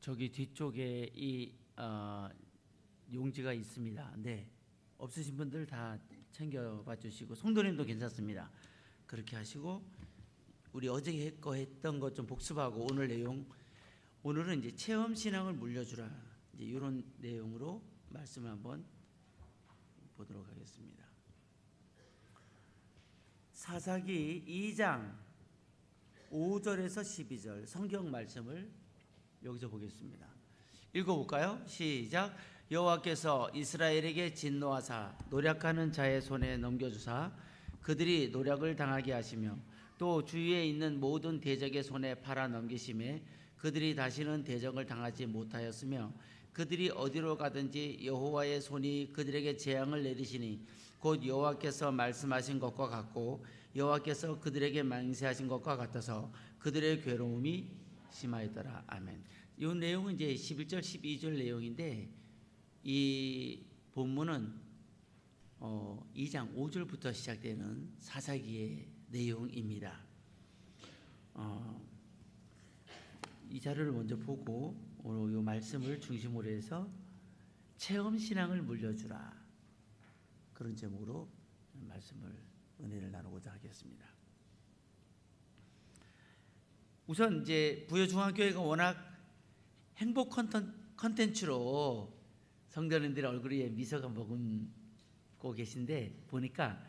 저기 뒤쪽에 이 용지가 있습니다. 네, 없으신 분들 다 챙겨봐 주시고, 성도님도 괜찮습니다. 그렇게 하시고, 우리 어제 했던 것 좀 복습하고 오늘 내용, 오늘은 이제 체험 신앙을 물려주라, 이제 이런 내용으로 말씀을 한번 보도록 하겠습니다. 사사기 2장 5절에서 12절 성경 말씀을 여기서 보겠습니다. 읽어볼까요? 시작. 여호와께서 이스라엘에게 진노하사 노략하는 자의 손에 넘겨주사 그들이 노략을 당하게 하시며 또 주위에 있는 모든 대적의 손에 팔아 넘기심에 그들이 다시는 대적을 당하지 못하였으며 그들이 어디로 가든지 여호와의 손이 그들에게 재앙을 내리시니 곧 여호와께서 말씀하신 것과 같고 여호와께서 그들에게 맹세하신 것과 같아서 그들의 괴로움이 심하였더라. 아멘. 이 내용은 이제 11절 12절 내용인데, 이 본문은 2장 5절부터 시작되는 사사기의 내용입니다. 이 자료를 먼저 보고 오늘 이 말씀을 중심으로 해서 체험 신앙을 물려주라, 그런 제목으로 말씀을, 은혜를 나누고자 하겠습니다. 우선 이제 부여중앙교회가 워낙 행복 컨텐츠로 성도님들의 얼굴에 미소가 머금고 계신데, 보니까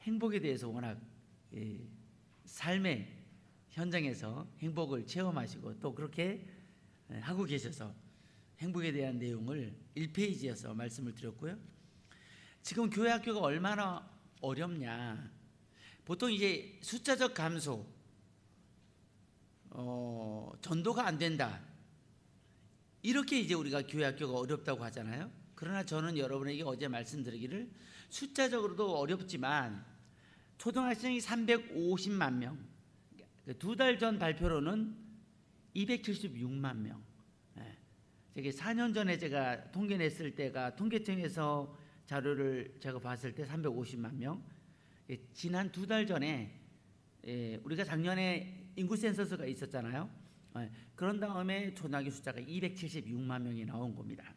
행복에 대해서 워낙 삶의 현장에서 행복을 체험하시고 또 그렇게 하고 계셔서 행복에 대한 내용을 1페이지에서 말씀을 드렸고요. 지금 교회 학교가 얼마나 어렵냐. 보통 이제 숫자적 감소, 전도가 안 된다, 이렇게 이제 우리가 교회 학교가 어렵다고 하잖아요. 그러나 저는 여러분에게 어제 말씀드리기를, 숫자적으로도 어렵지만 초등학생이 350만 명, 2달 전 발표로는 276만 명. 저게 4년 전에 제가 통계 냈을 때가, 통계청에서 자료를 제가 봤을 때 350만 명. 지난 2달 전에 우리가 작년에 인구 센서스가 있었잖아요. 그런 다음에 초등학교 숫자가 276만 명이 나온 겁니다.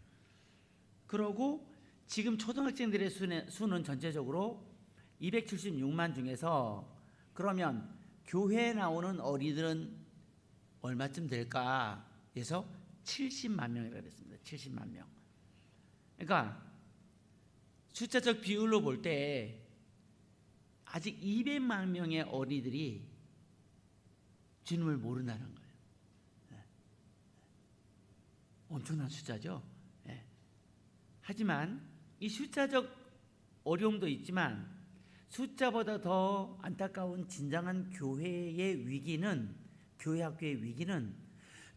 그러고 지금 초등학생들의 수는 전체적으로 276만 중에서, 그러면 교회에 나오는 어린이들은 얼마쯤 될까 해서 70만 명이라고 그랬습니다. 70만 명. 그러니까 숫자적 비율로 볼 때 아직 200만 명의 어린이들이 주님을 모른다는 거예요. 엄청난 숫자죠. 하지만 이 숫자적 어려움도 있지만 숫자보다 더 안타까운 진정한 교회의 위기는, 교회 학교의 위기는,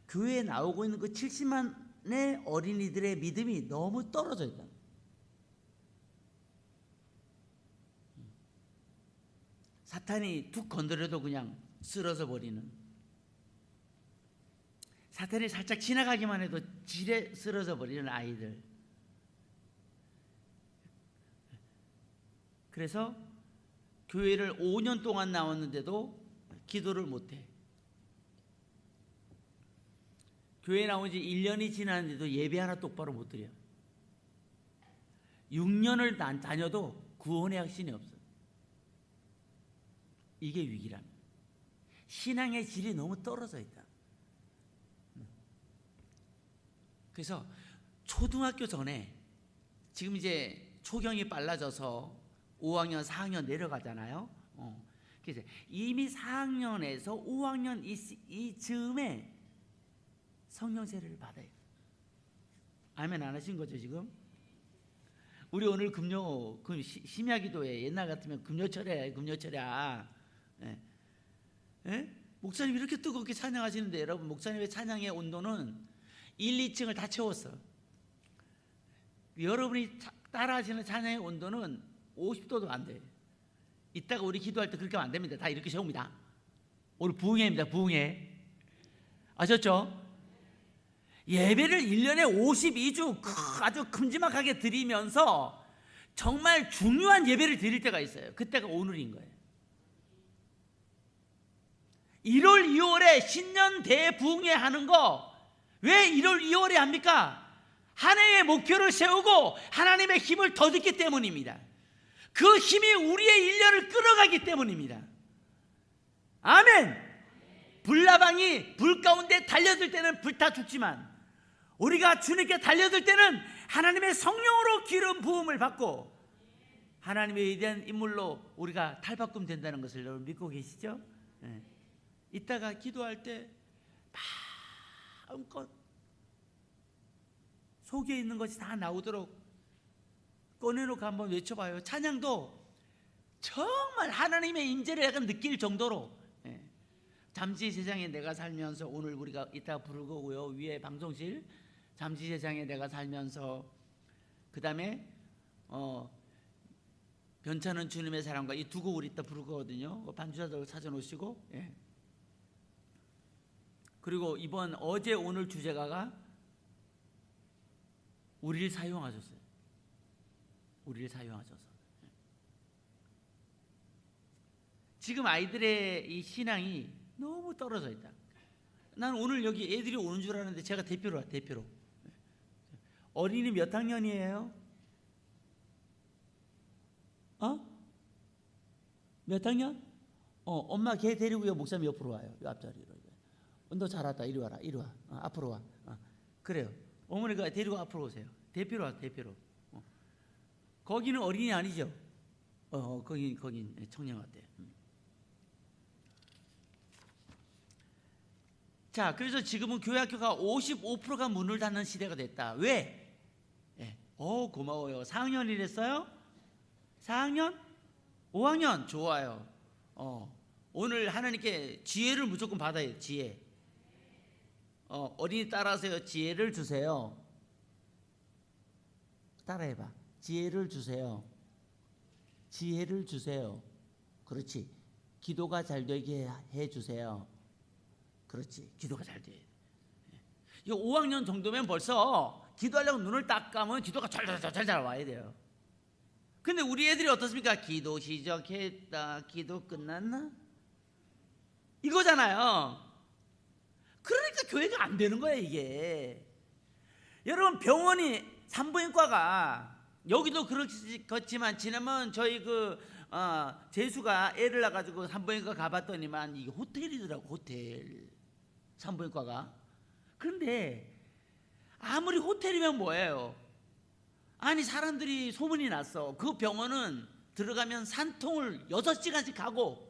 교회에 나오고 있는 그 70만의 어린이들의 믿음이 너무 떨어져 있다. 사탄이 툭 건드려도 그냥 쓰러져 버리는, 사탄이 살짝 지나가기만 해도 지레 쓰러져 버리는 아이들. 그래서 교회를 5년 동안 나왔는데도 기도를 못해. 교회 나온 지 1년이 지났는데도 예배 하나 똑바로 못 드려. 6년을 다녀도 구원의 확신이 없어. 이게 위기랍니다. 신앙의 질이 너무 떨어져 있다. 그래서 초등학교 전에, 지금 이제 초경이 빨라져서 5학년, 4학년 내려가잖아요. 그래서 이미 4학년에서 5학년 이 즈음에 성령 세례를 받아요. 아멘 안 하신 거죠 지금? 우리 오늘 금요 심야기도회, 옛날 같으면 금요철에 목사님 이렇게 뜨겁게 찬양하시는데, 여러분 목사님의 찬양의 온도는 1, 2층을 다 채웠어. 여러분이 따라하시는 찬양의 온도는 50도도 안 돼. 이따가 우리 기도할 때 그렇게 하면 안 됩니다. 다 이렇게 세웁니다. 오늘 부흥회입니다. 부흥회. 아셨죠? 예배를 1년에 52주 아주 큼지막하게 드리면서 정말 중요한 예배를 드릴 때가 있어요. 그때가 오늘인 거예요. 1월, 2월에 신년 대부흥회 하는 거 왜 1월, 2월에 합니까? 한 해의 목표를 세우고 하나님의 힘을 더 듣기 때문입니다. 그 힘이 우리의 1년을 끌어가기 때문입니다. 아멘. 불나방이 불 가운데 달려들 때는 불타 죽지만 우리가 주님께 달려들 때는 하나님의 성령으로 기름 부음을 받고 하나님의 위대한 인물로 우리가 탈바꿈 된다는 것을 여러분 믿고 계시죠? 네. 이따가 기도할 때 마음껏 속에 있는 것이 다 나오도록 꺼내놓고 한번 외쳐봐요. 찬양도 정말 하나님의 임재를 약간 느낄 정도로, 잠시 세상에 내가 살면서, 오늘 우리가 이따 부를 거고요, 위에 방송실 잠시 세상에 내가 살면서, 그 다음에 변찮은 주님의 사랑과, 이 두 곡을 이따 부를 거거든요. 반주자들 찾아놓으시고, 그리고 이번 어제 오늘 주제가가 우리를 사용하셨어요. 우리를 사용하셔서. 지금 아이들의 이 신앙이 너무 떨어져 있다. 나는 오늘 여기 애들이 오는 줄 알았는데 제가 대표로 와, 대표로. 어린이 몇 학년이에요? 몇 학년? 엄마 걔 데리고요, 목사님 옆으로 와요. 요 앞자리로. 너 잘 왔다. 이리 와라. 이리 와. 앞으로 와. 그래요. 어머니가 데리고 앞으로 오세요. 대표로 와, 대표로. 거기는 어린이 아니죠? 거긴 청년학대. 자, 그래서 지금은 교회 학교가 55%가 문을 닫는 시대가 됐다. 왜? 고마워요. 4학년이랬어요? 4학년? 5학년? 좋아요. 오늘 하나님께 지혜를 무조건 받아야 돼요. 지혜. 어린이 따라하세요. 지혜를 주세요. 따라해봐. 지혜를 주세요. 지혜를 주세요. 그렇지. 기도가 잘 되게 해주세요. 그렇지. 기도가 잘 돼. 이거 5학년 정도면 벌써 기도하려고 눈을 딱 감으면 기도가 잘 와야 돼요. 근데 우리 애들이 어떻습니까? 기도 시작했다. 기도 끝났나? 이거잖아요. 그러니까 교회가 안 되는 거예요, 이게. 여러분, 병원이 산부인과가 여기도 그렇지만 지난번 저희 재수가 애를 낳아가지고 산부인과 가봤더니만 이게 호텔이더라고. 호텔 산부인과가. 그런데 아무리 호텔이면 뭐예요? 아니, 사람들이 소문이 났어. 그 병원은 들어가면 산통을 6시간씩 가고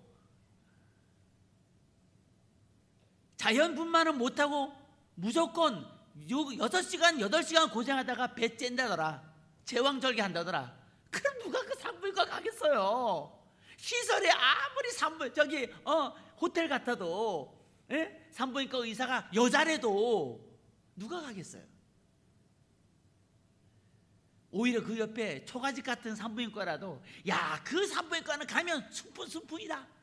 자연분만은 못하고 무조건 6시간 8시간 고생하다가 배 쨘다더라. 제왕절개 한다더라. 그럼 누가 그 산부인과 가겠어요? 시설에 아무리 호텔 같아도, 산부인과 의사가 여자래도 누가 가겠어요? 오히려 그 옆에 초가집 같은 산부인과라도, 야, 그 산부인과는 가면 순풍이다.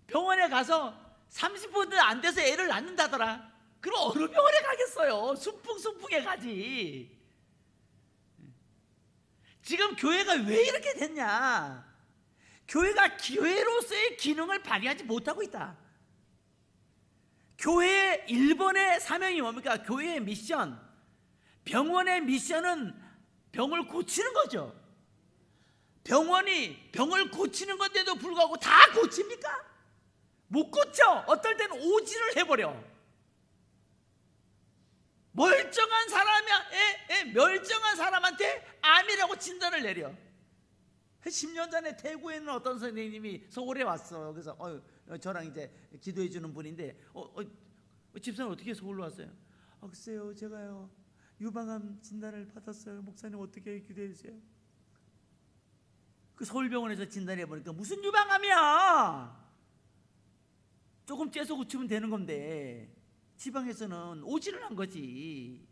병원에 가서 30분도 안 돼서 애를 낳는다더라. 그럼 어느 병원에 가겠어요? 순풍에 가지. 지금 교회가 왜 이렇게 됐냐? 교회가 교회로서의 기능을 발휘하지 못하고 있다. 교회의 1번의 사명이 뭡니까? 교회의 미션. 병원의 미션은 병을 고치는 거죠. 병원이 병을 고치는 건데도 불구하고 다 고칩니까? 못 고쳐. 어떨 때는 오진을 해버려. 멀쩡한 사람한테 암이라고 진단을 내려. 10년 전에 태구에 있는 어떤 선생님이 서울에 왔어요. 그래서 저랑 이제 기도해 주는 분인데, 집사님 어떻게 서울로 왔어요? 글쎄요, 제가요 유방암 진단을 받았어요. 목사님 어떻게 기도해 주세요. 그 서울병원에서 진단해 보니까 무슨 유방암이야? 조금 째서 고치면 되는 건데 지방에서는 오지를 한 거지.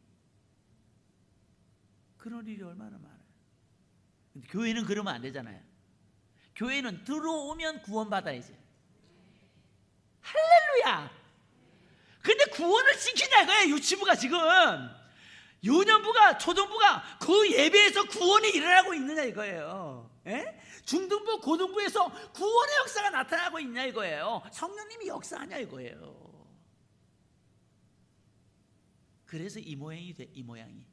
그런 일이 얼마나 많아요. 근데 교회는 그러면 안 되잖아요. 교회는 들어오면 구원받아야지. 할렐루야. 근데 구원을 시키냐 이거야. 유치부가 지금, 유년부가, 초등부가 그 예배에서 구원이 일어나고 있느냐 이거예요. 중등부, 고등부에서 구원의 역사가 나타나고 있냐 이거예요. 성령님이 역사하냐 이거예요. 그래서 이 모양이 돼, 이 모양이.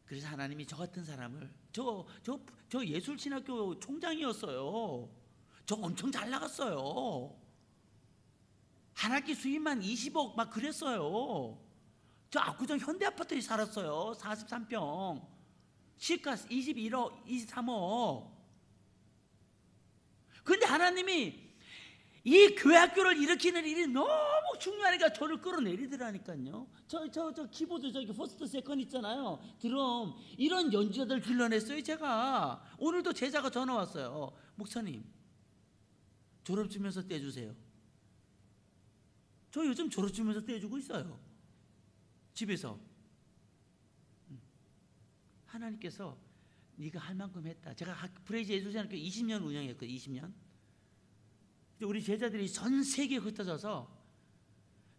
그래서 하나님이 저 같은 사람을 저 예술신학교 총장이었어요. 저 엄청 잘 나갔어요. 한 학기 수입만 20억 막 그랬어요. 저 압구정 현대아파트에 살았어요. 43평 시가 21억 23억. 근데 하나님이 이 교회학교를 일으키는 일이 너무 중요하니까 저를 끌어내리더라니까요. 저 키보드 저기 퍼스트 세컨 있잖아요. 드럼 이런 연주자들 길러냈어요. 제가 오늘도 제자가 전화 왔어요. 목사님 졸업주면서 떼주세요. 저 요즘 졸업주면서 떼주고 있어요. 집에서. 하나님께서 네가 할 만큼 했다. 제가 브레이즈 예술대학교 20년 운영했거든요. 20년. 우리 제자들이 전 세계에 흩어져서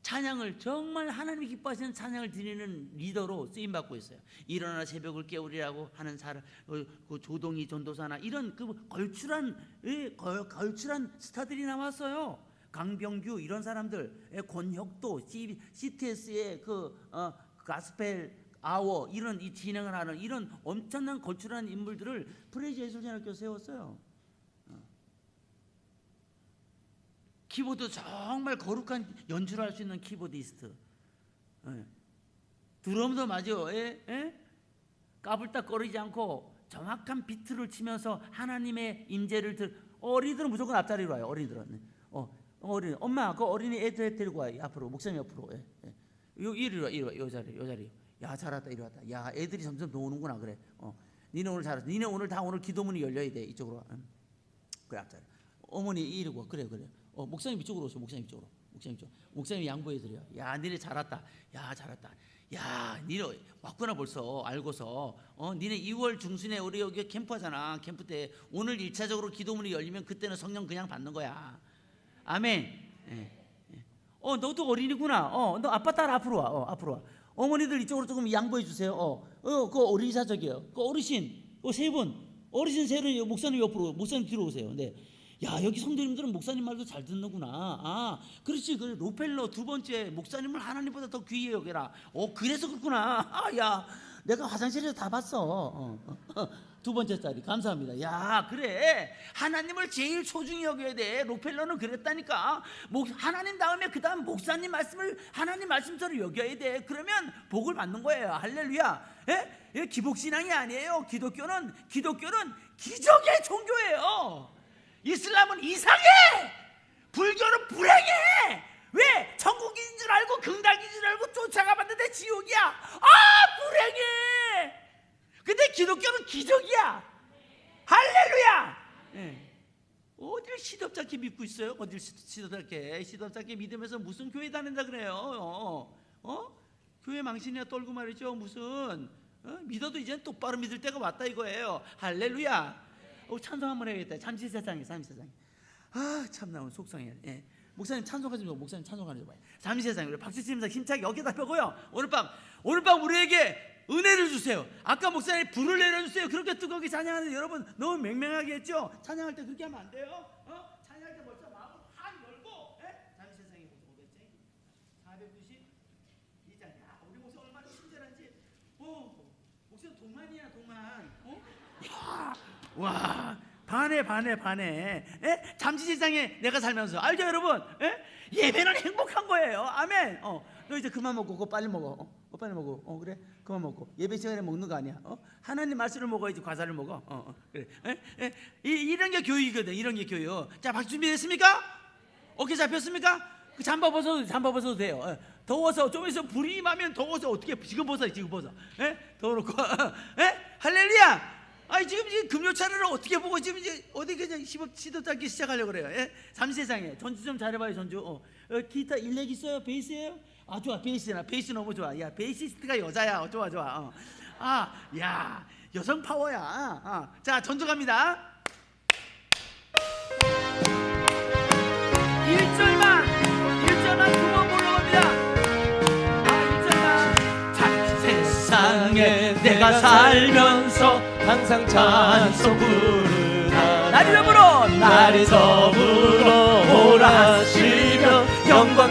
찬양을 정말 하나님이 기뻐하시는 찬양을 드리는 리더로 쓰임받고 있어요. 일어나 새벽을 깨우리라고 하는 사람, 그 조동희 전도사나 이런 그 걸출한 스타들이 나왔어요. 강병규 이런 사람들, 권혁도, CTS의 가스펠 아워 이런 이 진행을 하는 이런 엄청난 걸출한 인물들을 브레이즈 예술대학교 세웠어요. 키보드 정말 거룩한 연주를 할 수 있는 키보디스트. 드럼도 맞아요. 까불딱거리지 않고 정확한 비트를 치면서 하나님의 임재를 어린이들은 무조건 앞자리로 와요. 어린이들은. 어린이 엄마 그 어린이 애들 데리고 와요. 앞으로 목사님 옆으로. 이리 와 요 자리. 야 잘했다 이리 왔다. 야 애들이 점점 노는구나 그래. 니네 오늘 잘했어. 니네 오늘 다 오늘 기도문이 열려야 돼. 이쪽으로 와. 그래 앞자리. 어머니 이리고 그래. 목사님 이쪽으로 오세요. 목사님 이쪽. 목사님 양보해 드려. 야 니네 잘했다. 야 잘했다. 야 니네 왔구나 벌써 알고서. 니네 2월 중순에 우리 여기 캠프 하잖아. 캠프 때 오늘 1차적으로 기도문이 열리면 그때는 성령 그냥 받는 거야. 아멘. 너도 어린이구나. 너 아빠 따라 앞으로 와. 앞으로 와. 어머니들 이쪽으로 조금 양보해 주세요. 그 어린이사 저기요. 그 어르신, 세 분. 어르신 세는 목사님 옆으로, 목사님 뒤로 오세요. 네. 야, 여기 성도님들은 목사님 말도 잘 듣는구나. 그렇지. 그래. 로펠러 두 번째, 목사님을 하나님보다 더 귀히 여겨라. 그래서 그렇구나. 야, 내가 화장실에서 다 봤어. 두 번째 자리 감사합니다. 야 그래 하나님을 제일 소중히 여겨야 돼. 록펠러는 그랬다니까. 하나님 다음에 그 다음 목사님 말씀을 하나님 말씀처럼 여겨야 돼. 그러면 복을 받는 거예요. 할렐루야. 기복신앙이 아니에요. 기독교는 기적의 종교예요. 이슬람은 이상해. 불교는 불행해. 왜? 천국인 줄 알고 긍당인 줄 알고 쫓아가봤는데 지옥이야. 불행해. 근데 기독교는 기적이야. 할렐루야. 어딜 시덥잖게 믿고 있어요? 어딜 시덥잖게 믿으면서 무슨 교회 다닌다 그래요? 교회 망신이야 떨고 말이죠. 무슨 믿어도 이제는 똑바로 믿을 때가 왔다 이거예요. 할렐루야. 찬송 한번 해야겠다. 잠시세상에. 참나 오늘 속상해. 목사님 찬송하지 마. 목사님 찬송하지 마. 잠시세상에 우리 박수 치면서 힘차게 여기다 펴고요. 오늘 밤 우리에게 은혜를 주세요. 아까 목사님 불을 내려주세요. 그렇게 뜨겁게 찬양하는데 여러분 너무 맹맹하게 했죠? 찬양할 때 그렇게 하면 안 돼요. 찬양할 때 벌써 마음을 확 열고. 잠시 세상에 보겠지? 492장. 야 우리 목사 얼마나 친절한지. 목사 동만이야 동만. 야, 와 반해. 잠시 세상에 내가 살면서 알죠 여러분? 예배는 행복한 거예요. 아멘. 너 이제 그만 먹고 그거 빨리 먹어. 빨리 먹어. 그래 그만 먹고 예배 시간에 먹는 거 아니야. 하나님 말씀을 먹어야지 과자를 먹어. 그래. 이런 게 교육이거든. 이런 게 교육. 자 박수 준비됐습니까? 어깨 잡혔습니까? 그 잠바 벗어도 돼요. 더워서 좀 있으면 불이 임하면 더워서 어떻게 지금 벗어. 더워놓고 할렐루야. 지금 금요차를 어떻게 보고 지금 이제 어디 그냥 시도잡기 시작하려고 그래요. 잠시세상에 전주 좀 잘해봐요. 전주. 기타 일렉 있어요? 베이스예요? 좋아. 베이스 너무 좋아. 야 베이시스트가 여자야. 좋아. 야 여성 파워야. 자 전주 갑니다. 1절만 2번 불러봅니다. 1절만. 잠시 세상에 내가 살면서 항상 찬송 부르나 나를 더불어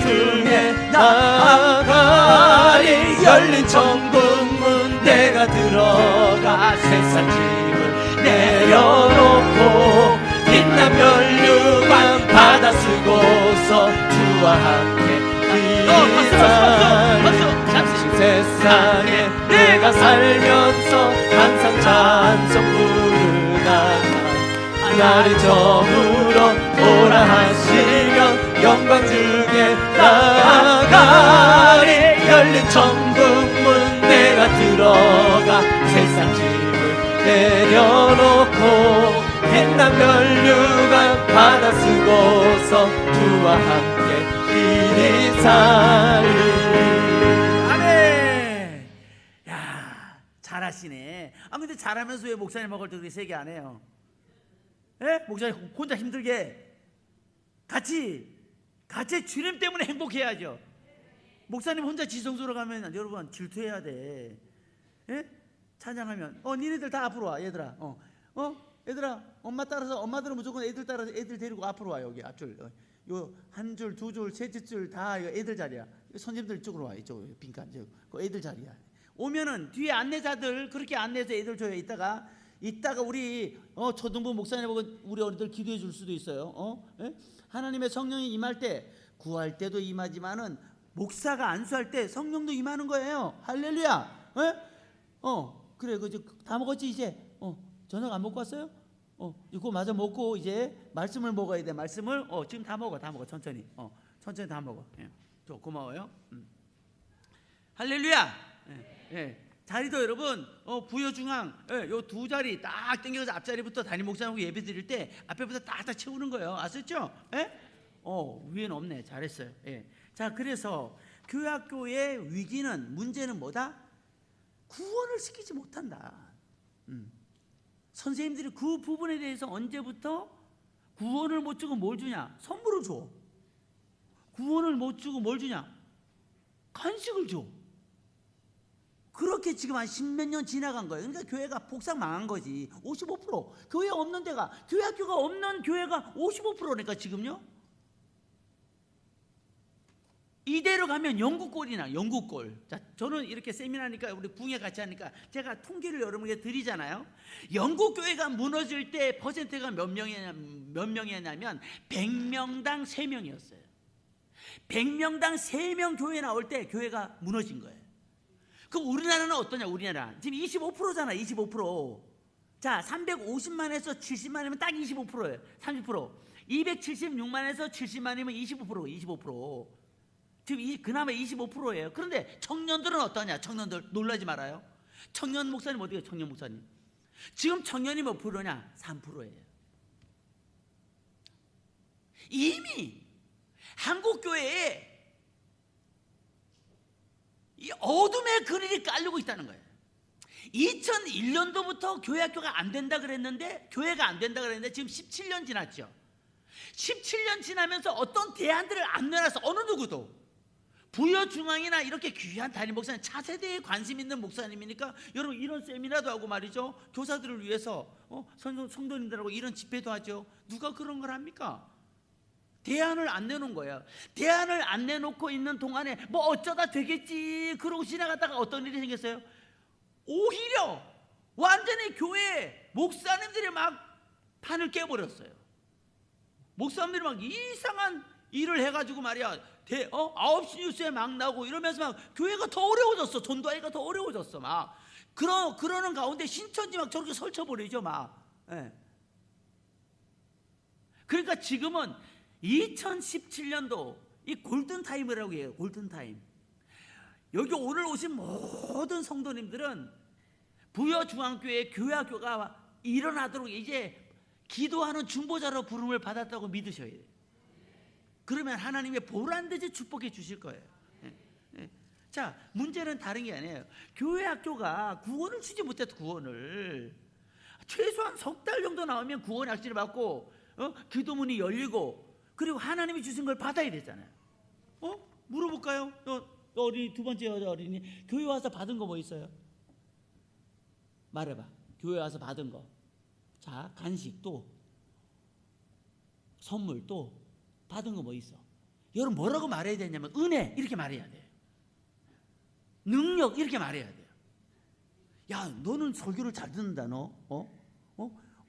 중에 나아가리. 열린 천국문 내가 들어가 세상 짐을 내려놓고 빛난 면류관 받아 쓰고서 주와 함께 이 세상에 내가 살면서 항상 찬송 부르나 나를 저물어 오라 하시면 영광 중에 나아가리. 열린 천국문 내가 들어가 세상 짐을 내려놓고 빛난 면류관 받아 쓰고서 주와 함께 이리 살리. 아멘. 야, 잘하시네. 아, 근데 잘하면서 왜 목사님하고 그렇게 세게 안 해요? 예? 목사님 혼자 힘들게 같이 주님 때문에 행복해야죠. 목사님 혼자 지성소로 가면 여러분 질투해야 돼. 예? 찬양하면 니네들 다 앞으로 와. 얘들아 얘들아 엄마 따라서, 엄마들은 무조건 애들 따라서 애들 데리고 앞으로 와. 여기 앞줄 요 한 줄, 두 줄, 셋째 줄 다 애들 자리야. 손님들 이쪽으로 와. 이쪽 빈칸 그 애들 자리야. 오면은 뒤에 안내자들 그렇게 안내해서 애들 줘요. 이따가 우리 초등부 목사님하고 우리 어린이들 기도해 줄 수도 있어요. 예? 하나님의 성령이 임할 때, 구할 때도 임하지만은 목사가 안수할 때 성령도 임하는 거예요. 할렐루야. 예? 그래 다 먹었지 이제? 저녁 안 먹고 왔어요? 이거 마저 먹고 이제 말씀을 먹어야 돼. 말씀을 지금 다 먹어 천천히. 천천히 다 먹어. 예. 고마워요. 할렐루야. 예. 자리도 여러분 부여중앙 요 두 자리 딱 당겨서 앞자리부터 담임 목사님하고 예배 드릴 때 앞에부터 딱 채우는 거예요. 아셨죠? 예? 위에는 없네. 잘했어요. 예. 자, 그래서 교회학교의 위기는, 문제는 뭐다? 구원을 시키지 못한다. 선생님들이 그 부분에 대해서 언제부터 구원을 못 주고 뭘 주냐? 선물을 줘. 구원을 못 주고 뭘 주냐? 간식을 줘. 그렇게 지금 한 십몇 년 지나간 거예요. 그러니까 교회가 폭삭 망한 거지. 55%. 교회 없는 데가, 교회 학교가 없는 교회가 55%니까 지금요. 이대로 가면 영국골이나 영국골. 자, 저는 이렇게 세미나니까 우리 붕에 같이 하니까 제가 통계를 여러분에게 드리잖아요. 영국 교회가 무너질 때 퍼센트가 몇 명이었냐면 100명당 3명이었어요. 100명당 3명 교회 나올 때 교회가 무너진 거예요. 그럼 우리나라는 어떠냐? 우리나라 지금 25%잖아. 25%. 자, 350만에서 70만이면 딱 25%예요. 30%. 276만에서 70만이면 25%. 지금 그나마 25%예요. 그런데 청년들은 어떠냐? 청년들 놀라지 말아요. 청년 목사님 어디 가요? 청년 목사님. 지금 청년이 몇 프로냐? 3%예요. 이미 한국 교회에 이 어둠의 그늘이 깔리고 있다는 거예요. 2001년도부터 교회 학교가 안 된다 그랬는데, 교회가 안 된다 그랬는데 지금 17년 지났죠. 17년 지나면서 어떤 대안들을 안 내놔서 어느 누구도 부여중앙이나 이렇게 귀한 담임 목사님, 차세대에 관심 있는 목사님이니까 여러분 이런 세미나도 하고 말이죠. 교사들을 위해서 성도님들하고 이런 집회도 하죠. 누가 그런 걸 합니까? 대안을 안 내놓은 거예요. 대안을 안 내놓고 있는 동안에 뭐 어쩌다 되겠지 그러고 지나가다가 어떤 일이 생겼어요? 오히려 완전히 교회 목사님들이 막 판을 깨버렸어요. 목사님들이 막 이상한 일을 해가지고 말이야 9시 뉴스에 막 나오고 이러면서 막 교회가 더 어려워졌어. 전도하기가 더 어려워졌어. 막 그러는 가운데 신천지 막 저렇게 설쳐버리죠. 막. 예. 그러니까 지금은 2017년도 이 골든타임이라고 해요. 골든타임. 여기 오늘 오신 모든 성도님들은 부여중앙교회 교회학교가 일어나도록 이제 기도하는 중보자로 부름을 받았다고 믿으셔야 돼요. 그러면 하나님의 보란듯이 축복해 주실 거예요. 자, 문제는 다른 게 아니에요. 교회학교가 구원을 주지 못했다. 구원을 최소한 석 달 정도 나오면 구원 약지를 받고 기도문이 열리고 그리고 하나님이 주신 걸 받아야 되잖아요. 물어볼까요? 어린이 두 번째 여자 어린이 교회 와서 받은 거 뭐 있어요? 말해봐. 교회 와서 받은 거. 자, 간식 또 선물 또 받은 거 뭐 있어? 여러분 뭐라고 말해야 되냐면 은혜 이렇게 말해야 돼요. 능력 이렇게 말해야 돼요. 야, 너는 설교를 잘 듣는다. 너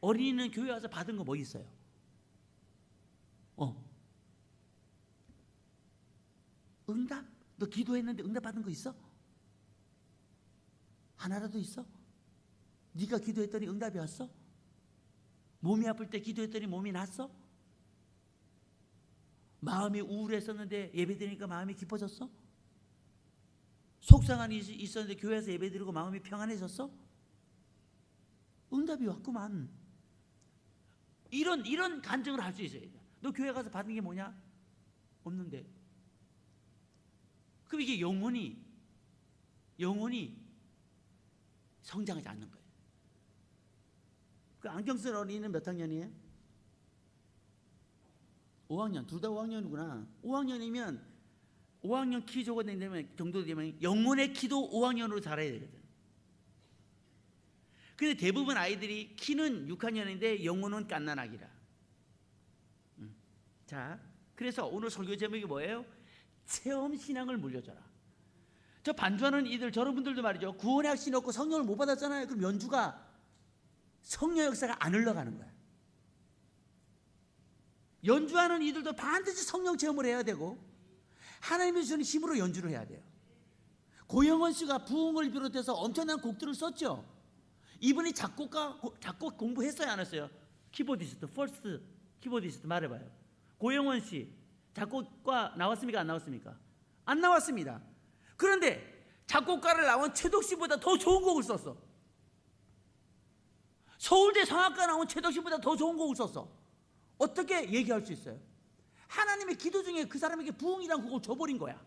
어린이는 교회 와서 받은 거 뭐 있어요? 응답? 너 기도했는데 응답 받은 거 있어? 하나라도 있어? 네가 기도했더니 응답이 왔어? 몸이 아플 때 기도했더니 몸이 났어? 마음이 우울했었는데 예배드리니까 마음이 기뻐졌어? 속상한 일이 있었는데 교회에서 예배드리고 마음이 평안해졌어? 응답이 왔구만. 이런 간증을 할 수 있어야 돼. 너 교회 가서 받은 게 뭐냐? 없는데. 그럼 이게 영혼이 성장하지 않는 거예요. 그 안경 쓴 어린이는 몇 학년이에요? 5학년. 둘 다 5학년이구나. 5학년 키 정도 되면 영혼의 키도 5학년으로 자라야 되거든. 근데 대부분 아이들이 키는 6학년인데 영혼은 갓난아기라. 자, 그래서 오늘 설교 제목이 뭐예요? 체험 신앙을 물려줘라. 저 반주하는 이들, 저러분들도 말이죠. 구원의 확신이 없고 성령을 못 받았잖아요. 그럼 연주가 성령 역사가 안 흘러가는 거야. 연주하는 이들도 반드시 성령 체험을 해야 되고 하나님의 주시는 힘으로 연주를 해야 돼요. 고영원 씨가 부흥을 비롯해서 엄청난 곡들을 썼죠. 이분이 작곡 공부했어요, 안 했어요? 키보디스트, 퍼스트 키보디스트 말해봐요. 고영원 씨 작곡가 나왔습니까, 안 나왔습니까? 안 나왔습니다. 그런데 작곡가를 나온 최덕 씨보다 더 좋은 곡을 썼어. 서울대 성악가 나온 최덕 씨보다 더 좋은 곡을 썼어. 어떻게 얘기할 수 있어요? 하나님의 기도 중에 그 사람에게 부흥이란 곡을 줘버린 거야.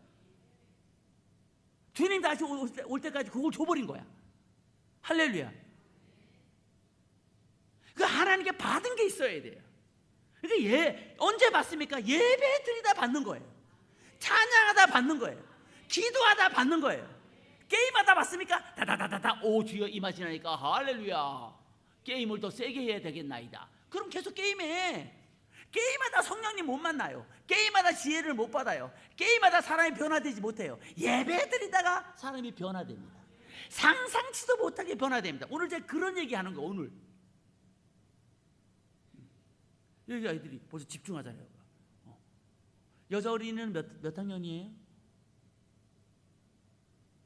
주님 다시 올 때까지 그걸 줘버린 거야. 할렐루야. 그 하나님께 받은 게 있어야 돼요. 그러니까 언제 받습니까? 예배 드리다 받는 거예요. 찬양하다 받는 거예요. 기도하다 받는 거예요. 게임하다 받습니까? 다다다다다 오 주여 임하시나니까 할렐루야. 게임을 더 세게 해야 되겠나이다. 그럼 계속 게임해. 게임하다 성령님 못 만나요. 게임하다 지혜를 못 받아요. 게임하다 사람이 변화되지 못해요. 예배 드리다가 사람이 변화됩니다. 상상치도 못하게 변화됩니다. 오늘 제가 그런 얘기하는 거. 오늘 여기 아이들이 벌써 집중하잖아요. 여자 어린이는 몇 학년이에요?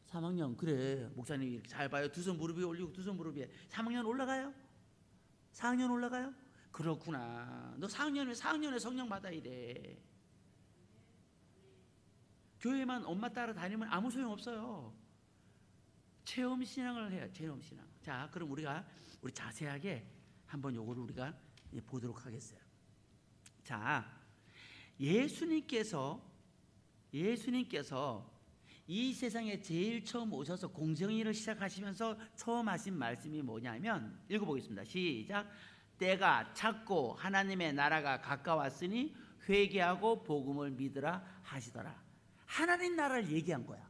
3학년. 그래, 목사님이 이렇게 잘 봐요. 두 손 무릎 위에 올리고 두 손 무릎 위에. 3학년 올라가요? 4학년 올라가요? 그렇구나. 너 4학년에 성령 받아야 돼. 교회만 엄마 따라 다니면 아무 소용 없어요. 체험 신앙을 해야. 체험 신앙. 자, 그럼 우리 자세하게 한번 요거를 우리가 보도록 하겠어요. 자, 예수님께서 이 세상에 제일 처음 오셔서 공생애를 시작하시면서 처음 하신 말씀이 뭐냐면, 읽어보겠습니다. 시작. 때가 찼고 하나님의 나라가 가까웠으니 회개하고 복음을 믿으라 하시더라. 하나님 나라를 얘기한 거야.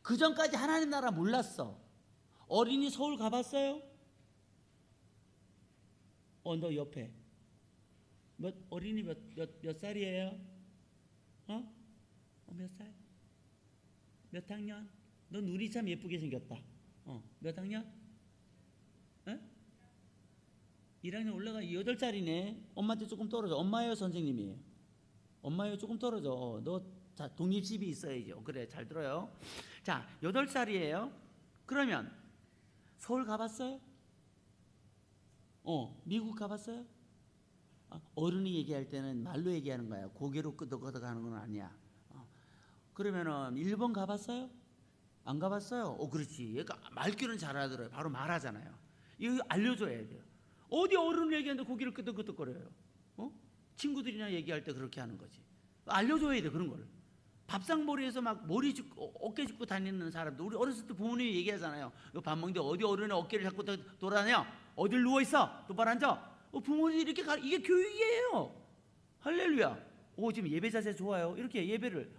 그 전까지 하나님 나라 몰랐어. 어린이 서울 가봤어요? 너 옆에 어린이 몇 살이에요? 몇 살? 몇 학년? 너 눈이 참 예쁘게 생겼다. 몇 학년? 1학년 올라가. 8살이네. 엄마한테 조금 떨어져. 엄마예요, 선생님이에요? 엄마예요, 조금 떨어져. 너 독립심이 있어야죠. 그래, 잘 들어요. 자, 8살이에요. 그러면 서울 가봤어요? 미국 가봤어요? 어른이 얘기할 때는 말로 얘기하는 거야. 고개로 끄덕끄덕 하는 건 아니야. 그러면은 일본 가봤어요? 안 가봤어요? 그렇지. 얘가 말귀는 잘 알아들어요. 바로 말하잖아요. 이거 알려줘야 돼요. 어디 어른 얘기하는데 고개를 끄덕끄덕거려요? 친구들이나 얘기할 때 그렇게 하는 거지. 알려줘야 돼, 그런 거를. 밥상머리에서 막 머리 짚고 어깨 짚고 다니는 사람들, 우리 어렸을 때 부모님이 얘기하잖아요. 밥 먹는데 어디 어른의 어깨를 잡고 돌아다녀? 어딜 누워있어? 똑바로 앉아? 부모님이 이렇게 이게 교육이에요. 할렐루야. 지금 예배 자세 좋아요. 이렇게 예배를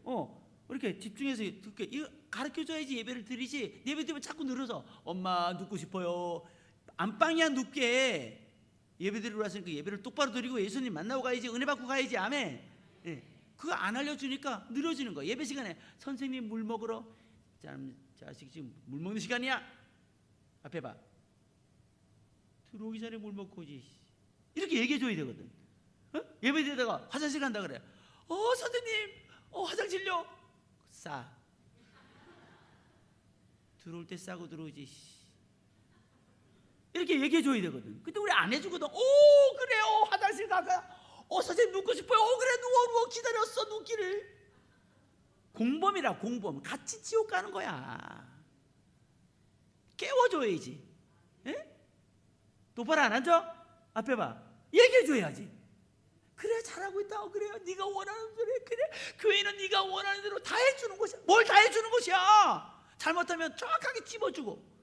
이렇게 집중해서 이거 가르쳐줘야지 예배를 드리지. 예배 드리면 자꾸 늘어져. 엄마 눕고 싶어요. 안방이야 눕게. 예배 드리러 왔으니까 예배를 똑바로 드리고 예수님 만나고 가야지. 은혜 받고 가야지. 아멘. 예. 그거 안 알려주니까 늘어지는 거야. 예배 시간에 선생님 물 먹으러. 자식 지금 물 먹는 시간이야. 앞에 봐. 들어오기 전에 물 먹고 오지. 이렇게 얘기해줘야 되거든. 어? 예배 드리다가 화장실 간다 그래. 선생님, 화장실요. 싸. 들어올 때 싸고 들어오지. 이렇게 얘기해줘야 되거든. 근데 우리 안 해주거든. 그래요. 화장실 가가. 선생님 눕고 싶어요. 그래 누워 기다렸어 눕기를. 공범이라 공범. 같이 지옥 가는 거야. 깨워줘야지. 에? 똑바로 안 앉아? 앞에 봐. 얘기해줘야지. 그래 잘하고 있다. 그래요. 네가 원하는 대로 그래. 교회는 네가 원하는 대로 다 해주는 것이야. 뭘 다 해주는 것이야. 잘못하면 정확하게 찝어주고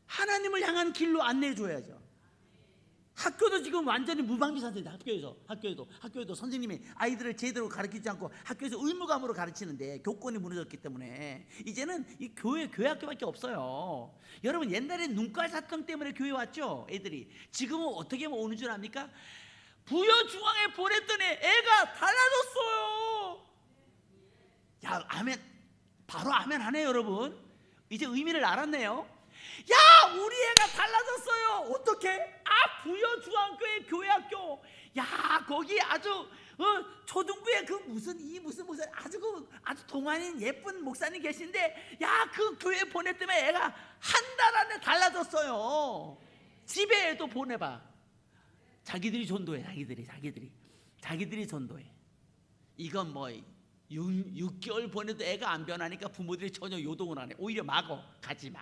하나님을 향한 길로 안내해줘야죠. 학교도 지금 완전히 무방비 상태인데 학교에도 선생님이 아이들을 제대로 가르치지 않고 학교에서 의무감으로 가르치는데 교권이 무너졌기 때문에 이제는 이 교회 학교밖에 없어요. 여러분 옛날에 눈깔 사탕 때문에 교회 왔죠 애들이. 지금은 어떻게 하면 오는 줄 압니까? 부여중앙에 보냈더니 애가 달라졌어요. 야 아멘. 바로 아멘 하네요 여러분. 이제 의미를 알았네요. 야 우리 애가 달라졌어요. 어떻게? 부여중앙교회 교회학교. 야 거기 아주 초등부에 그 무슨 아주 동안인 예쁜 목사님 계신데 야 그 교회 보냈더니 애가 한 달 안에 달라졌어요. 집에 애도 보내봐. 자기들이 전도해. 자기들이 전도해. 이건 뭐 6개월 보내도 애가 안 변하니까 부모들이 전혀 요동을 안 해. 오히려 막어. 가지마.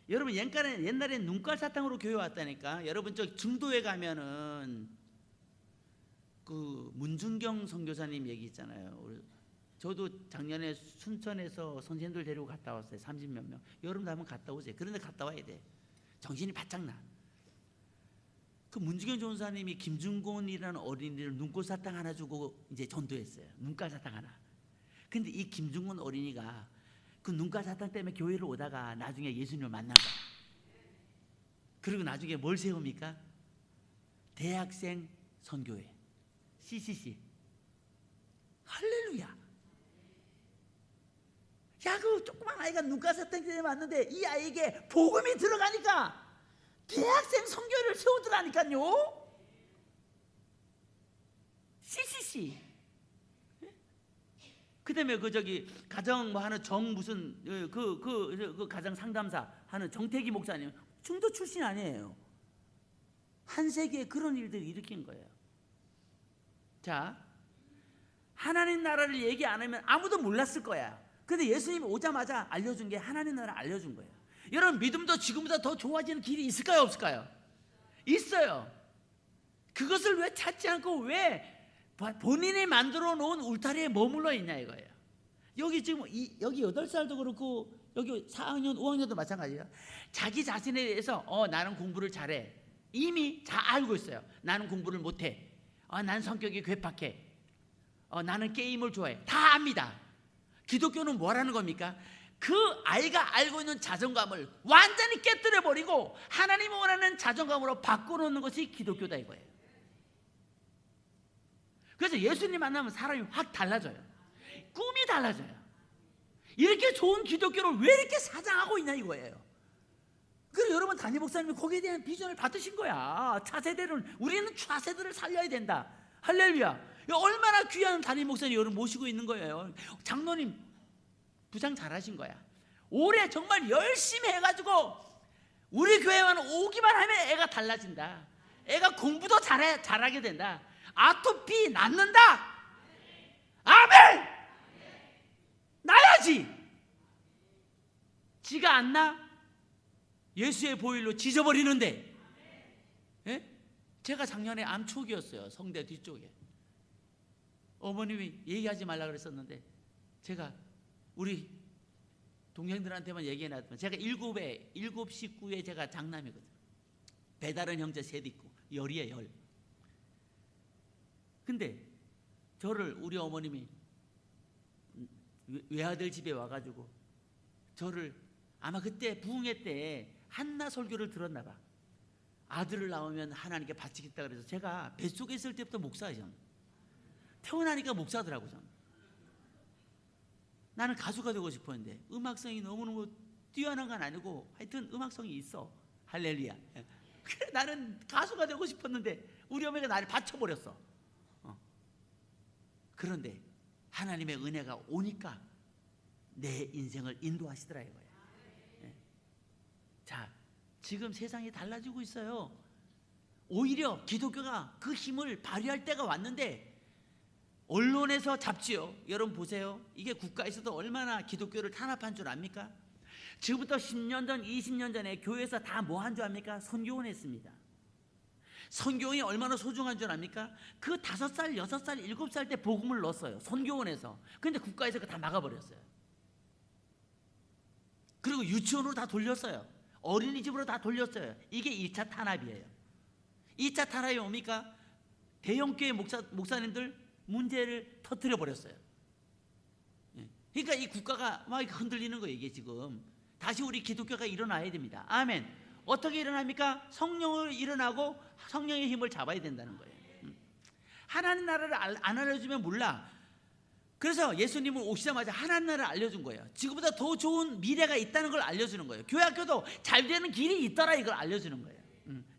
여러분 옛날에 눈깔 사탕으로 교회 왔다니까. 여러분 저 중도에 가면은 그 문준경 선교사님 얘기 있잖아요. 저도 작년에 순천에서 선생님들 데리고 갔다 왔어요. 30몇 명. 여러분도 한번 갔다 오세요. 그런데 갔다 와야 돼. 정신이 바짝 나. 그 문준경 전사님이 김중곤이라는 어린이를 눈꽃 사탕 하나 주고 이제 전도했어요. 눈깔 사탕 하나. 근데 이 김중곤 어린이가 그 눈깔 사탕 때문에 교회를 오다가 나중에 예수님을 만난 거야. 그리고 나중에 뭘 세웁니까? 대학생 선교회 CCC. 할렐루야. 야, 그 조그만 아이가 눈깔 사탕 때문에 왔는데 이 아이에게 복음이 들어가니까 대학생 선교회를 세우더라니까요. CCC. 그다음에 가정 뭐 하는 그 가정 상담사 하는 정태기 목사님 중도 출신 아니에요. 한 세기에 그런 일들을 일으킨 거예요. 자, 하나님 나라를 얘기 안 하면 아무도 몰랐을 거야. 근데 예수님이 오자마자 알려준 게 하나님 나라 알려준 거예요. 여러분 믿음도 지금보다 더 좋아지는 길이 있을까요, 없을까요? 있어요. 그것을 왜 찾지 않고 왜 본인이 만들어 놓은 울타리에 머물러 있냐 이거예요. 여기 지금 여기 8살도 그렇고 여기 4학년, 5학년도 마찬가지예요. 자기 자신에 대해서 나는 공부를 잘해. 이미 다 알고 있어요. 나는 공부를 못해. 난 성격이 괴팍해. 나는 게임을 좋아해. 다 압니다. 기독교는 뭐라는 겁니까? 그 아이가 알고 있는 자존감을 완전히 깨뜨려 버리고 하나님이 원하는 자존감으로 바꿔놓는 것이 기독교다 이거예요. 그래서 예수님 만나면 사람이 확 달라져요. 꿈이 달라져요. 이렇게 좋은 기독교를 왜 이렇게 사장하고 있냐 이거예요. 그래서 여러분 담임 목사님이 거기에 대한 비전을 받으신 거야. 우리는 차세대를 살려야 된다. 할렐루야. 얼마나 귀한 담임 목사님 여러분 모시고 있는 거예요. 장로님 부장 잘하신 거야. 올해 정말 열심히 해가지고 우리 교회만 오기만 하면 애가 달라진다. 애가 공부도 잘하게 된다. 아토피 낫는다. 아멘. 나야지. 지가 안 나? 예수의 보혈로 지져버리는데. 예? 제가 작년에 암 초기였어요. 성대 뒤쪽에. 어머님이 얘기하지 말라 그랬었는데 제가 우리 동생들한테만 얘기해놨지만 제가 7 식구에 제가 장남이거든요. 배다른 형제 셋 있고 열이에요. 열. 근데 저를 우리 어머님이 외아들 집에 와가지고 저를 아마 그때 부흥회 때 한나 설교를 들었나 봐. 아들을 낳으면 하나님께 바치겠다 그래서 제가 뱃속에 있을 때부터 목사예요. 태어나니까 목사더라고요. 나는 가수가 되고 싶었는데 음악성이 너무너무 뛰어난 건 아니고 하여튼 음악성이 있어. 할렐루야. 그래 나는 가수가 되고 싶었는데 우리 어머니가 나를 바쳐버렸어. 그런데 하나님의 은혜가 오니까 내 인생을 인도하시더라 이거예요. 자, 지금 세상이 달라지고 있어요. 오히려 기독교가 그 힘을 발휘할 때가 왔는데 언론에서 잡지요. 여러분 보세요. 이게 국가에서도 얼마나 기독교를 탄압한 줄 압니까? 지금부터 10년 전, 20년 전에 교회에서 다 뭐 한 줄 압니까? 선교원 했습니다. 선교원이 얼마나 소중한 줄 압니까? 그 5살, 6살, 7살 때 복음을 넣었어요. 선교원에서. 근데 국가에서 다 막아버렸어요. 그리고 유치원으로 다 돌렸어요. 어린이집으로 다 돌렸어요. 이게 1차 탄압이에요. 2차 탄압이 뭡니까? 대형교회 목사님들 문제를 터뜨려 버렸어요. 그러니까 이 국가가 막 흔들리는 거예요. 이게 지금 다시 우리 기독교가 일어나야 됩니다. 아멘. 어떻게 일어납니까? 성령을 일어나고 성령의 힘을 잡아야 된다는 거예요. 하나님 나라를 안 알려주면 몰라. 그래서 예수님은 오시자마자 하나님 나라를 알려준 거예요. 지금보다 더 좋은 미래가 있다는 걸 알려주는 거예요. 교회 학교도 잘 되는 길이 있더라 이걸 알려주는 거예요.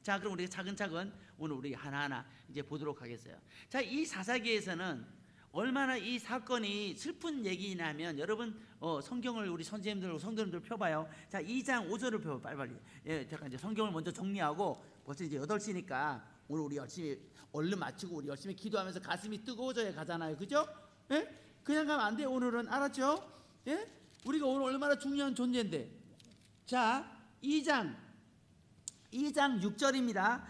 자, 그럼 우리가 차근차근 오늘 우리 하나하나 이제 보도록 하겠어요. 자, 이 사사기에서는 얼마나 이 사건이 슬픈 얘기냐면 여러분 성경을 우리 선생님들 성도님들 펴봐요. 자, 2장 5절을 펴봐 빨리빨리. 예, 잠깐 이제 성경을 먼저 정리하고 벌써 이제 8시니까 오늘 우리 열심히 얼른 마치고 우리 열심히 기도하면서 가슴이 뜨거워져야 가잖아요. 그죠? 예? 그냥 가면 안 돼요. 오늘은 알았죠? 예? 우리가 오늘 얼마나 중요한 존재인데. 자, 2장 6절입니다.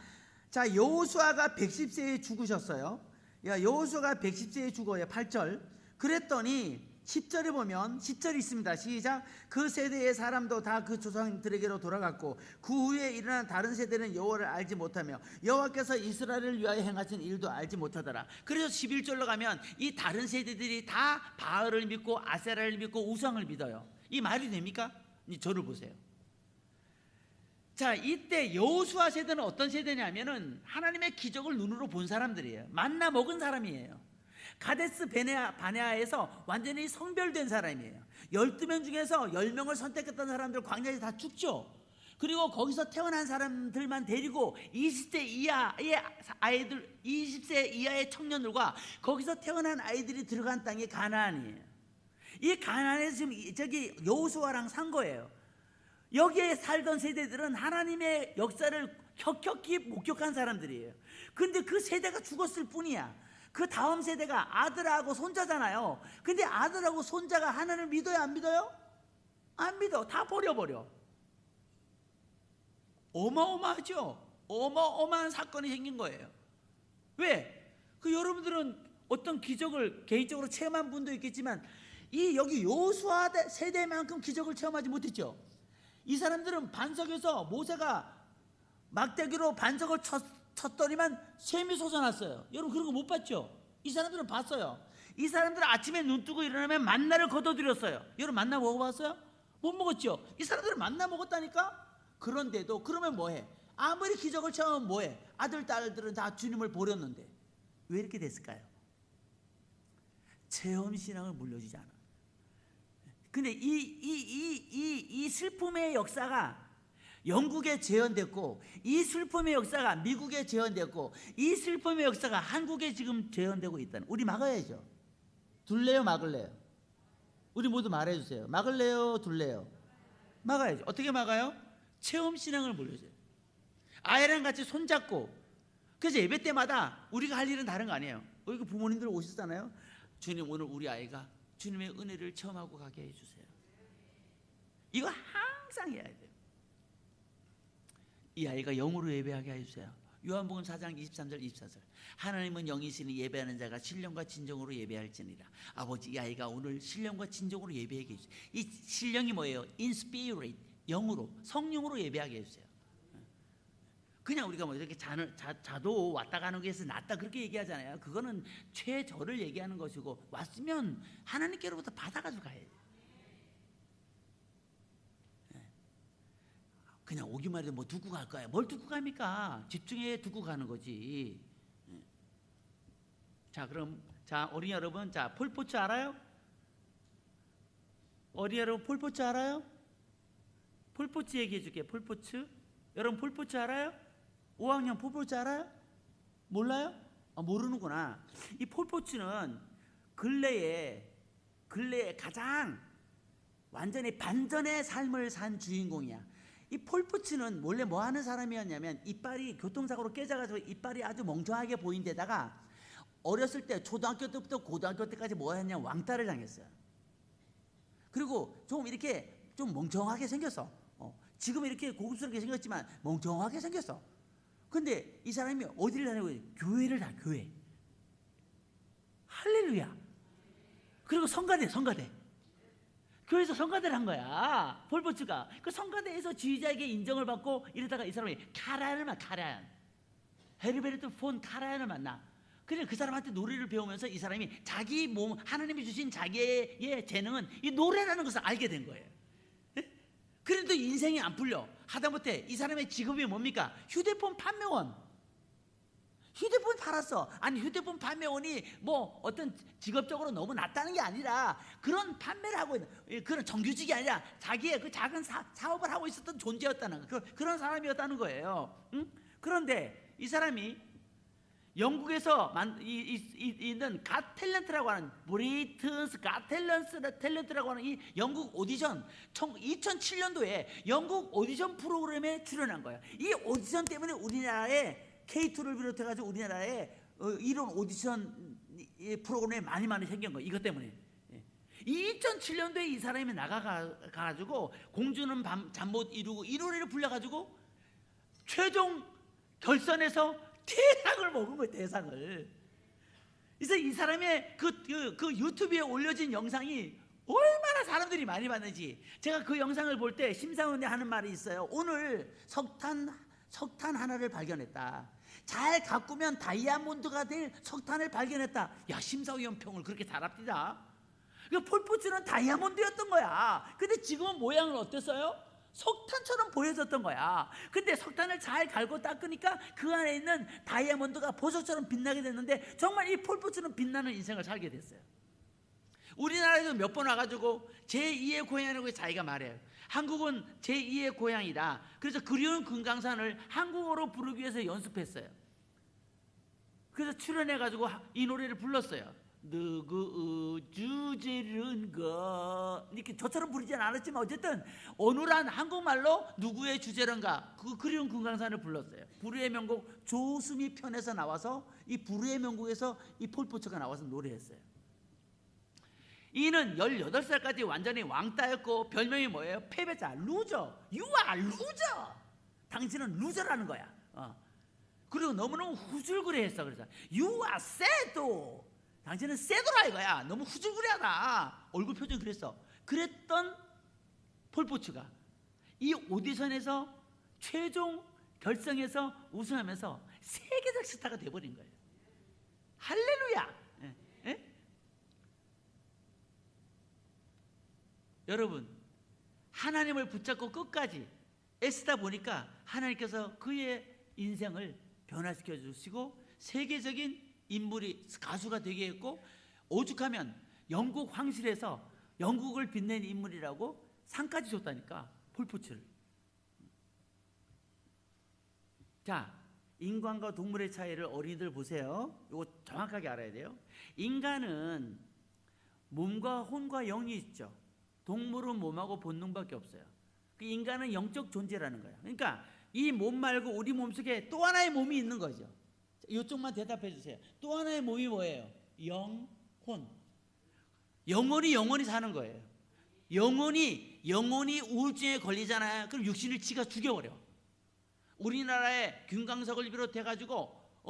자, 여호수아가 110세에 죽으셨어요. 여호수아가 110세에 죽어요. 8절. 그랬더니 10절에 보면 10절이 있습니다. 시작. 그 세대의 사람도 다 그 조상들에게로 돌아갔고 그 후에 일어난 다른 세대는 여호와를 알지 못하며 여호와께서 이스라엘을 위하여 행하신 일도 알지 못하더라. 그래서 11절로 가면 이 다른 세대들이 다 바알을 믿고 아세라를 믿고 우상을 믿어요. 이 말이 됩니까? 저를 보세요. 자, 이때 여호수아 세대는 어떤 세대냐면은 하나님의 기적을 눈으로 본 사람들이에요. 만나 먹은 사람이에요. 가데스 바네아에서 완전히 성별된 사람이에요. 12명 중에서 10명을 선택했던 사람들 광야에서 다 죽죠. 그리고 거기서 태어난 사람들만 데리고 20세 이하의 아이들, 20세 이하의 청년들과 거기서 태어난 아이들이 들어간 땅이 가나안이에요. 이 가나안에서 지금 저기 여호수아랑 산 거예요. 여기에 살던 세대들은 하나님의 역사를 혁혁히 목격한 사람들이에요. 근데 그 세대가 죽었을 뿐이야. 그 다음 세대가 아들하고 손자잖아요. 근데 아들하고 손자가 하나님을 믿어요, 안 믿어요? 안 믿어. 다 버려버려. 어마어마하죠. 어마어마한 사건이 생긴 거예요. 왜? 그 여러분들은 어떤 기적을 개인적으로 체험한 분도 있겠지만 이 여기 여호수아 세대만큼 기적을 체험하지 못했죠. 이 사람들은 반석에서 모세가 막대기로 반석을 쳤더니만 샘이 솟아났어요. 여러분 그런 거 못 봤죠? 이 사람들은 봤어요. 이 사람들은 아침에 눈 뜨고 일어나면 만나를 거둬들였어요. 여러분 만나 먹어봤어요? 못 먹었죠? 이 사람들은 만나 먹었다니까? 그런데도 그러면 뭐해? 아무리 기적을 체험하면 뭐해? 아들, 딸들은 다 주님을 버렸는데 왜 이렇게 됐을까요? 체험신앙을 물려주지 않아. 근데 이 슬픔의 역사가 영국에 재현됐고 이 슬픔의 역사가 미국에 재현됐고 이 슬픔의 역사가 한국에 지금 재현되고 있다는. 우리 막아야죠. 둘래요, 막을래요? 우리 모두 말해주세요. 막을래요, 둘래요? 막아야죠. 어떻게 막아요? 체험신앙을 물려줘요. 아이랑 같이 손잡고. 그래서 예배 때마다 우리가 할 일은 다른 거 아니에요. 여기 부모님들 오셨잖아요. 주님, 오늘 우리 아이가 주님의 은혜를 체험하고 가게 해주세요. 이거 항상 해야 돼요. 이 아이가 영으로 예배하게 해주세요. 요한복음 4장 23절 24절. 하나님은 영이시니 예배하는 자가 신령과 진정으로 예배할지니라. 아버지, 이 아이가 오늘 신령과 진정으로 예배하게 해주세요. 이 신령이 뭐예요? In spirit, 영으로, 성령으로 예배하게 해주세요. 그냥 우리가 뭐 이렇게 자도 왔다 가는 것에서 낫다 그렇게 얘기하잖아요. 그거는 최저를 얘기하는 것이고 왔으면 하나님께로부터 받아가지고 가야 돼요. 그냥 오기만 해도 뭐 두고 갈 거야. 뭘 두고 갑니까? 집중해 두고 가는 거지. 자, 그럼 자, 어린이 여러분, 자, 폴포츠 알아요? 어린이 여러분, 폴포츠 알아요? 폴포츠 얘기해 줄게요. 폴포츠. 여러분 폴포츠 알아요? 5학년 폴포츠 알아요? 몰라요? 아, 모르는구나. 이 폴포츠는 근래에 가장 완전히 반전의 삶을 산 주인공이야. 이 폴포츠는 원래 뭐 하는 사람이었냐면 이빨이 교통사고로 깨져가지고 이빨이 아주 멍청하게 보인 데다가 어렸을 때 초등학교 때부터 고등학교 때까지 뭐 했냐 왕따를 당했어요. 그리고 좀 이렇게 좀 멍청하게 생겼어. 지금 이렇게 고급스럽게 생겼지만 멍청하게 생겼어. 근데 이 사람이 어디를 다니고 교회를 다 교회. 할렐루야. 그리고 성가대. 교회에서 성가대를 한 거야. 폴포츠가. 그 성가대에서 지휘자에게 인정을 받고 이러다가 이 사람이 카라얀. 헤르베르트 폰 카라얀을 만나. 그래서 그 사람한테 노래를 배우면서 이 사람이 자기 몸, 하나님이 주신 자기의 재능은 이 노래라는 것을 알게 된 거예요. 그래도 인생이 안 풀려. 하다못해 이 사람의 직업이 뭡니까? 휴대폰 판매원. 휴대폰 팔았어. 아니 휴대폰 판매원이 뭐 어떤 직업적으로 너무 낮다는 게 아니라 그런 판매를 하고 있는 그런 정규직이 아니라 자기의 그 작은 사업을 하고 있었던 존재였다는 그런 사람이었다는 거예요. 응? 그런데 이 사람이 영국에서 있는 갓 탤런트라고 하는 브리튼스 갓 탤런트라고 하는 이 영국 오디션 2007년도에 영국 오디션 프로그램에 출연한 거예요. 이 오디션 때문에 우리나라에 K2를 비롯해가지고 우리나라에 이런 오디션 프로그램이 많이 생긴 거예요. 이것 때문에. 2007년도에 이 사람이 나가가지고 공주는 잠 못 이루고 이 노래를 불러가지고 최종 결선에서 대상을 먹은 거예요. 대상을. 그래서 이 사람의 그 유튜브에 올려진 영상이 얼마나 사람들이 많이 봤는지 제가 그 영상을 볼 때 심사위원이 하는 말이 있어요. 오늘 석탄 하나를 발견했다. 잘 가꾸면 다이아몬드가 될 석탄을 발견했다. 야, 심사위원 평을 그렇게 잘합디다. 그 폴포츠는 다이아몬드였던 거야. 근데 지금은 모양은 어땠어요? 석탄처럼 보여졌던 거야. 근데 석탄을 잘 갈고 닦으니까 그 안에 있는 다이아몬드가 보석처럼 빛나게 됐는데 정말 이 폴포츠는 빛나는 인생을 살게 됐어요. 우리나라에도 몇 번 와가지고 제2의 고향이라고 자기가 말해요. 한국은 제2의 고향이다. 그래서 그리운 금강산을 한국어로 부르기 위해서 연습했어요. 그래서 출연해가지고 이 노래를 불렀어요. 누구 주제른가 이렇게 저처럼 부르지는 않았지만 어쨌든 어눌한 한국말로 누구의 주제른가 그 그리운 금강산을 불렀어요. 불후의 명곡 조수미 편에서 나와서 이 불후의 명곡에서 이 폴포츠가 나와서 노래했어요. 이는 18살까지 완전히 왕따였고 별명이 뭐예요? 패배자, 루저. You are loser. 당신은 루저라는 거야. 그리고 너무너무 후줄그레했어. 그래서 You are sad. 당신은 새도라 이거야. 너무 후줄그레하다. 얼굴 표정이 그랬어. 그랬던 폴포츠가 이 오디션에서 최종 결승에서 우승하면서 세계적 스타가 돼버린 거예요. 할렐루야. 여러분, 하나님을 붙잡고 끝까지 애쓰다 보니까 하나님께서 그의 인생을 변화시켜 주시고 세계적인 인물이 가수가 되게 했고 오죽하면 영국 황실에서 영국을 빛낸 인물이라고 상까지 줬다니까. 폴포츠를. 자, 인간과 동물의 차이를 어린이들 보세요. 이거 정확하게 알아야 돼요. 인간은 몸과 혼과 영이 있죠. 동물은 몸하고 본능밖에 없어요. 그 인간은 영적 존재라는 거예요. 그러니까 이 몸 말고 우리 몸속에 또 하나의 몸이 있는 거죠. 이쪽만 대답해 주세요. 또 하나의 몸이 뭐예요? 영혼. 영원히 사는 거예요. 영혼이 우울증에 걸리잖아요. 그럼 육신을 지가 죽여버려. 우리나라의 김광석을 비롯해가지고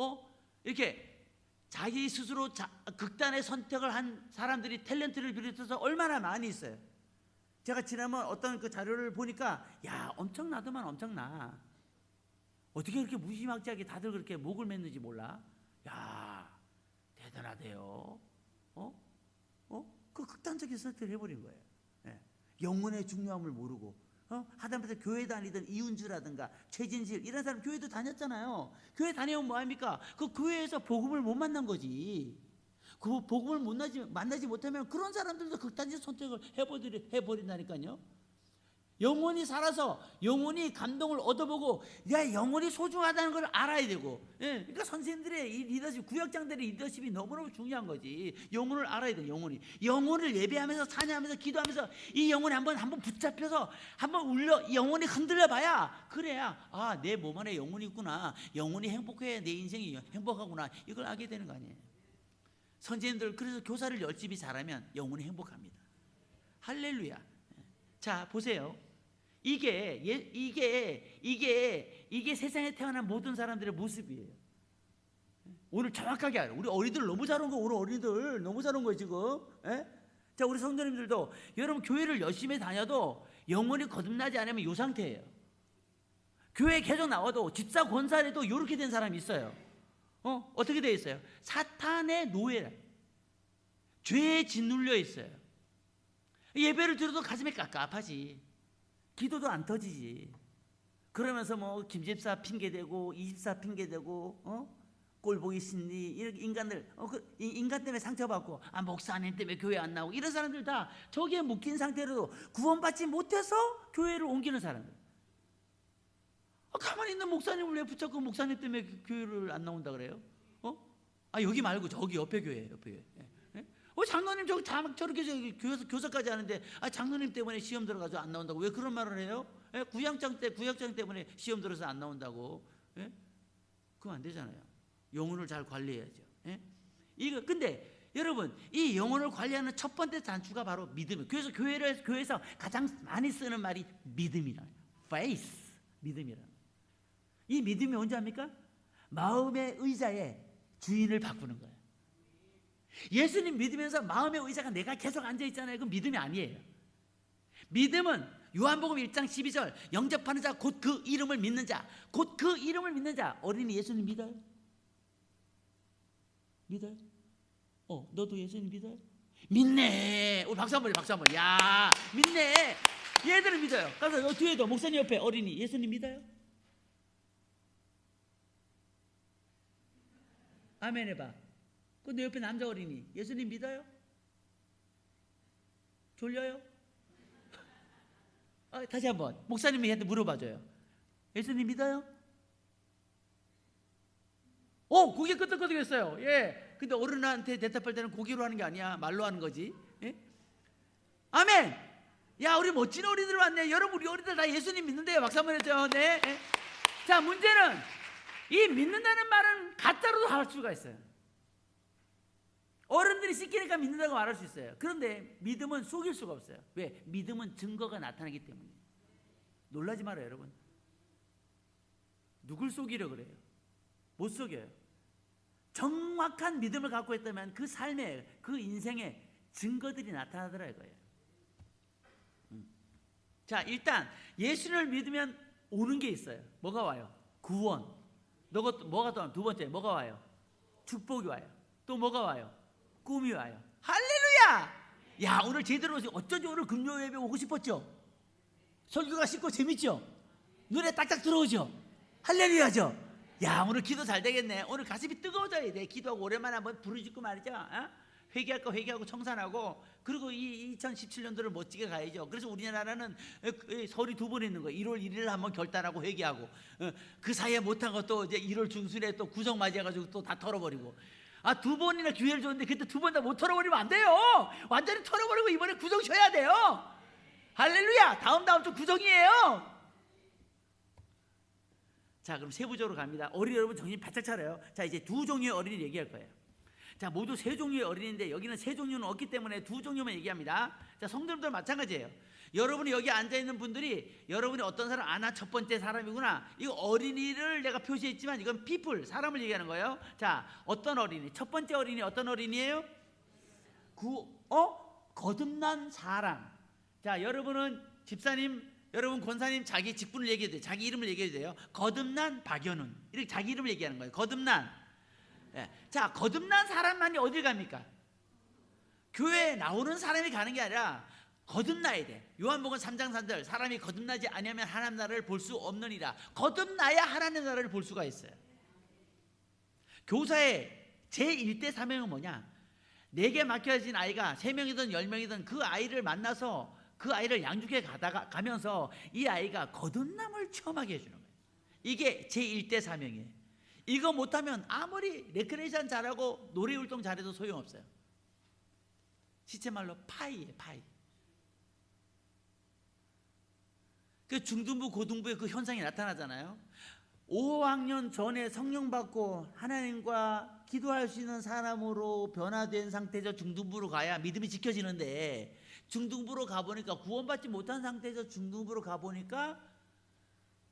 이렇게 자기 스스로 극단의 선택을 한 사람들이 탤런트를 비롯해서 얼마나 많이 있어요. 제가 지난번 어떤 그 자료를 보니까 야, 엄청나더만 엄청나. 어떻게 그렇게 무지막지하게 다들 그렇게 목을 맸는지 몰라. 야, 대단하대요. 그 극단적인 선택을 해버린 거예요. 영혼의 중요함을 모르고 하다못해 교회 다니던 이운주라든가 최진실 이런 사람 교회도 다녔잖아요. 교회 다니면 뭐합니까? 그 교회에서 복음을 못 만난 거지. 그 복음을 만나지 못하면 그런 사람들도 극단적 선택을 해버린다니까요. 영혼이 살아서 영혼이 감동을 얻어보고 야 영혼이 소중하다는 걸 알아야 되고, 그러니까 선생님들의 이 리더십, 구역장들의 리더십이 너무너무 중요한 거지. 영혼을 알아야 돼. 영혼을 예배하면서 찬양하면서 기도하면서 이 영혼이 한번 붙잡혀서 한번 울려 영혼이 흔들려 봐야 그래야 아, 내 몸 안에 영혼이 있구나. 영혼이 행복해야 내 인생이 행복하구나. 이걸 알게 되는 거 아니에요. 선생님들 그래서 교사를 열심히 잘하면 영혼이 행복합니다. 할렐루야. 자 보세요. 이게 세상에 태어난 모든 사람들의 모습이에요. 오늘 정확하게 알아요. 우리 어린이들 너무 잘 온 거, 우리 어린이들 너무 잘 온 거예요 지금. 자 우리 성도님들도 여러분 교회를 열심히 다녀도 영혼이 거듭나지 않으면 이 상태예요. 교회 계속 나와도 집사 권사라도 이렇게 된 사람이 있어요. 어떻게 되어 있어요? 사탄의 노예라, 죄에 짓눌려 있어요. 예배를 들어도 가슴이 깝깝하지. 기도도 안 터지지. 그러면서 뭐 김집사 핑계대고 이집사 핑계대고 꼴보기 심리 이렇게 인간들 인간 때문에 상처받고 목사님 때문에 교회 안 나오고 이런 사람들 다 저기에 묶인 상태로도 구원받지 못해서 교회를 옮기는 사람들. 가만히 있는 목사님을 왜 붙잡고 목사님 때문에 교회를 안 나온다 그래요? 여기 말고 저기 옆에 교회. 장로님 저렇게 교사까지 하는데 장로님 때문에 시험 들어가서 안 나온다고 왜 그런 말을 해요? 구역장 때문에 시험 들어서 안 나온다고. 그럼 안 되잖아요. 영혼을 잘 관리해야죠. 근데 여러분 이 영혼을 관리하는 첫 번째 단추가 바로 믿음이에요. 그래서 교회에서 가장 많이 쓰는 말이 믿음이라는 거예요. faith, 믿음이라는 거예요. 이 믿음이 언제 합니까? 마음의 의자에 주인을 바꾸는 거예요. 예수님 믿으면서 마음의 의자가 내가 계속 앉아있잖아요. 그건 믿음이 아니에요. 믿음은 요한복음 1장 12절 영접하는 자 곧 그 이름을 믿는 자, 곧 그 이름을 믿는 자. 어린이 예수님 믿어요? 믿어요? 너도 예수님 믿어요? 믿네. 우리 박수 한번 야 믿네. 얘들은 믿어요. 가서 너 뒤에도 목사님 옆에 어린이 예수님 믿어요? 아멘 해봐. 근데 옆에 남자 어린이 예수님 믿어요? 졸려요? 다시 한번 목사님이 물어봐줘요. 예수님 믿어요? 고개 끄덕끄덕했어요. 예. 근데 어른한테 대답할 때는 고개로 하는 게 아니야. 말로 하는 거지. 예? 아멘. 야 우리 멋진 어린이들 왔네. 여러분 우리 어린이들 다 예수님 믿는데요. 박수 한번 해줘요. 네. 예. 자 문제는 이 믿는다는 말은 가짜로도 할 수가 있어요. 어른들이 시키니까 믿는다고 말할 수 있어요. 그런데 믿음은 속일 수가 없어요. 왜? 믿음은 증거가 나타나기 때문에. 놀라지 말아요 여러분. 누굴 속이려 그래요? 못 속여요. 정확한 믿음을 갖고 있다면 그 삶에 그 인생에 증거들이 나타나더라 이거예요. 자 일단 예수를 믿으면 오는 게 있어요. 뭐가 와요? 구원. 뭐가 또 두 번째 뭐가 와요? 축복이 와요. 또 뭐가 와요? 꿈이 와요. 할렐루야! 야 오늘 제대로 어쩐지 오늘 금요 예배 오고 싶었죠? 설교가 쉽고 재밌죠? 눈에 딱딱 들어오죠? 할렐루야죠? 야 오늘 기도 잘 되겠네. 오늘 가슴이 뜨거워져야 돼. 기도하고 오랜만에 한번 부르짖고 말이죠. 회개할 거 회개하고 청산하고 그리고 이 2017년도를 멋지게 가야죠. 그래서 우리나라는 설이 2번 있는 거예요. 1월 1일 한번 결단하고 회개하고 그 사이에 못한 것도 이제 1월 중순에 또 구정 맞이해가지고 또 다 털어버리고 2번이나 기회를 줬는데 그때 2번 다 못 털어버리면 안 돼요. 완전히 털어버리고 이번에 구정 쉬어야 돼요. 할렐루야. 다음 주 구정이에요. 자 그럼 세부적으로 갑니다. 어린이 여러분 정신 바짝 차려요. 자 이제 2종류의 어린이 얘기할 거예요. 자 모두 3종류의 어린이인데 여기는 3종류는 없기 때문에 2종류만 얘기합니다. 자 성도님들 마찬가지예요. 여러분이 여기 앉아있는 분들이 여러분이 어떤 사람 첫 번째 사람이구나. 이거 어린이를 내가 표시했지만 이건 people 사람을 얘기하는 거예요. 자 어떤 어린이? 첫 번째 어린이 어떤 어린이에요? 거듭난 사람. 자 여러분은 집사님 여러분 권사님 자기 직분을 얘기해도 돼요. 자기 이름을 얘기해도 돼요. 거듭난 박연훈 이렇게 자기 이름을 얘기하는 거예요. 거듭난. 예. 자 거듭난 사람만이 어딜 갑니까? 교회에 나오는 사람이 가는 게 아니라 거듭나야 돼. 요한복음 3장 3절 사람이 거듭나지 아니하면 하나님 나라를 볼 수 없느니라. 거듭나야 하나님 나라를 볼 수가 있어요. 교사의 제1대 사명은 뭐냐? 내게 맡겨진 아이가 3명이든 10명이든 그 아이를 만나서 그 아이를 양육해 가면서 이 아이가 거듭남을 체험하게 해주는 거예요. 이게 제1대 사명이에요. 이거 못하면 아무리 레크레이션 잘하고 노래율동 잘해도 소용없어요. 시체말로 파이예요, 파이. 그 중등부, 고등부에 그 현상이 나타나잖아요. 5학년 전에 성령 받고 하나님과 기도할 수 있는 사람으로 변화된 상태에서 중등부로 가야 믿음이 지켜지는데, 중등부로 가보니까 구원받지 못한 상태에서 중등부로 가보니까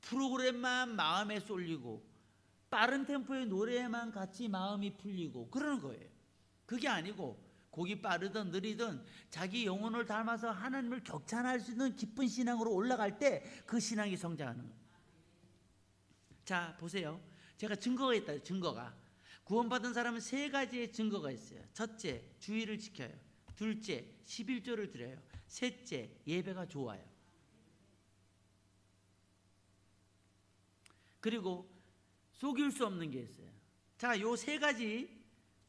프로그램만 마음에 쏠리고 빠른 템포의 노래에만 같이 마음이 풀리고 그러는 거예요. 그게 아니고 곡이 빠르든 느리든 자기 영혼을 닮아서 하나님을 격찬할 수 있는 깊은 신앙으로 올라갈 때 그 신앙이 성장하는 거예요. 자, 보세요. 제가 증거가 있다. 증거가 구원받은 사람은 3가지의 증거가 있어요. 첫째, 주의를 지켜요. 둘째, 11조를 드려요. 셋째, 예배가 좋아요. 그리고 속일 수 없는 게 있어요. 자, 요 3가지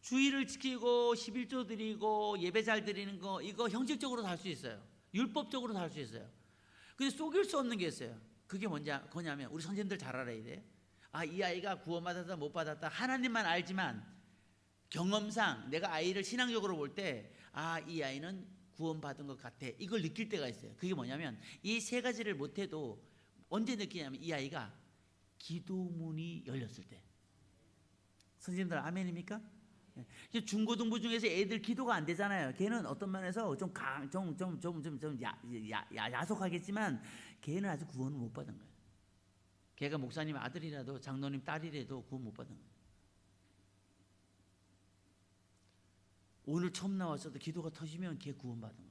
주의를 지키고 11조 드리고 예배 잘 드리는 거, 이거 형식적으로도 할 수 있어요. 율법적으로도 할 수 있어요. 근데 속일 수 없는 게 있어요. 그게 뭐냐면 우리 선생님들 잘 알아야 돼. 아, 이 아이가 구원받았다 못 받았다 하나님만 알지만 경험상 내가 아이를 신앙적으로 볼 때 아, 이 아이는 구원받은 것 같아, 이걸 느낄 때가 있어요. 그게 뭐냐면 이 3가지를 못해도 언제 느끼냐면 이 아이가 기도문이 열렸을 때. 선생님들 아멘입니까? 중고등부 중에서 애들 기도가 안 되잖아요. 걔는 어떤 면에서 좀 야속하겠지만 걔는 아직 구원을 못 받은 거예요. 걔가 목사님 아들이라도 장로님 딸이라도 구원 못 받은 거예요. 오늘 처음 나왔어도 기도가 터지면 걔 구원 받은 거예요.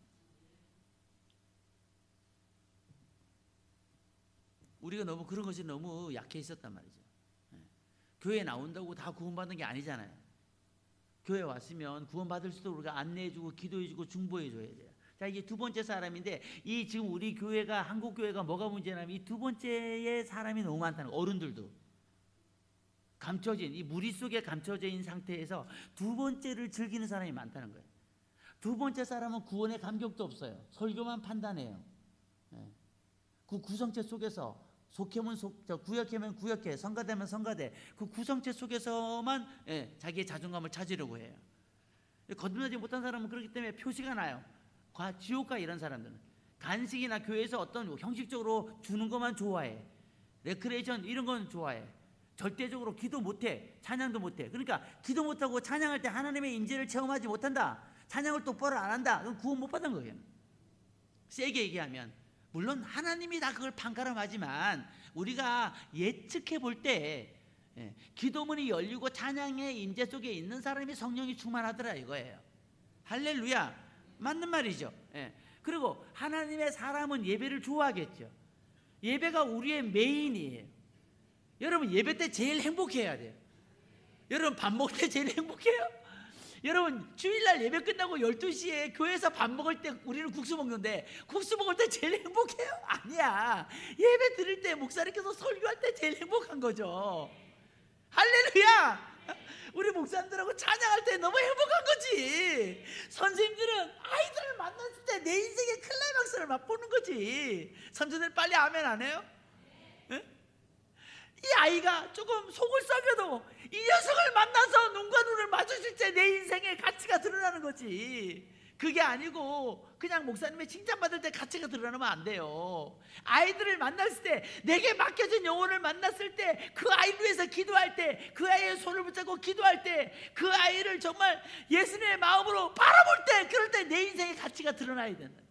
우리가 너무 그런 것이 너무 약해 있었단 말이죠. 교회 나온다고 다 구원받는 게 아니잖아요. 교회 왔으면 구원받을 수도 우리가 안내해주고 기도해주고 중보해줘야 돼요. 자, 이게 2번째 사람인데, 이 지금 우리 교회가, 한국 교회가 뭐가 문제냐면 이 2번째의 사람이 너무 많다는 거예요. 어른들도 감춰진, 이 무리 속에 감춰져 있는 상태에서 2번째를 즐기는 사람이 많다는 거예요. 2번째 사람은 구원의 감격도 없어요. 설교만 판단해요. 그 구성체 속에서 속해면 구역하면 구역해, 성가되면 성가대, 그 구성체 속에서만 자기의 자존감을 찾으려고 해요. 거듭나지 못한 사람은 그렇기 때문에 표시가 나요. 지옥가 이런 사람들은 간식이나 교회에서 어떤 형식적으로 주는 것만 좋아해. 레크레이션 이런 건 좋아해. 절대적으로 기도 못해, 찬양도 못해. 그러니까 기도 못하고 찬양할 때 하나님의 임재를 체험하지 못한다, 찬양을 똑바로 안 한다, 그럼 구원 못 받은 거예요. 세게 얘기하면 물론 하나님이 다 그걸 판가름하지만 우리가 예측해 볼 때 기도문이 열리고 찬양의 임재 속에 있는 사람이 성령이 충만하더라 이거예요. 할렐루야, 맞는 말이죠. 그리고 하나님의 사람은 예배를 좋아하겠죠. 예배가 우리의 메인이에요. 여러분 예배 때 제일 행복해야 돼요. 여러분 밥 먹을 때 제일 행복해요? 여러분 주일날 예배 끝나고 12시에 교회에서 밥 먹을 때 우리는 국수 먹는데 국수 먹을 때 제일 행복해요? 아니야. 예배 드릴 때 목사님께서 설교할 때 제일 행복한 거죠. 할렐루야. 우리 목사님들하고 찬양할 때 너무 행복한 거지. 선생님들은 아이들을 만났을 때 내 인생의 클라이막스를 맛보는 거지. 선생님들 빨리 아멘 안 해요? 이 아이가 조금 속을 썩여도 이 녀석을 만나서 눈과 눈을 마주칠 때 내 인생의 가치가 드러나는 거지. 그게 아니고 그냥 목사님의 칭찬받을 때 가치가 드러나면 안 돼요. 아이들을 만났을 때, 내게 맡겨진 영혼을 만났을 때, 그 아이를 위해서 기도할 때, 그 아이의 손을 붙잡고 기도할 때, 그 아이를 정말 예수님의 마음으로 바라볼 때, 그럴 때 내 인생의 가치가 드러나야 된다.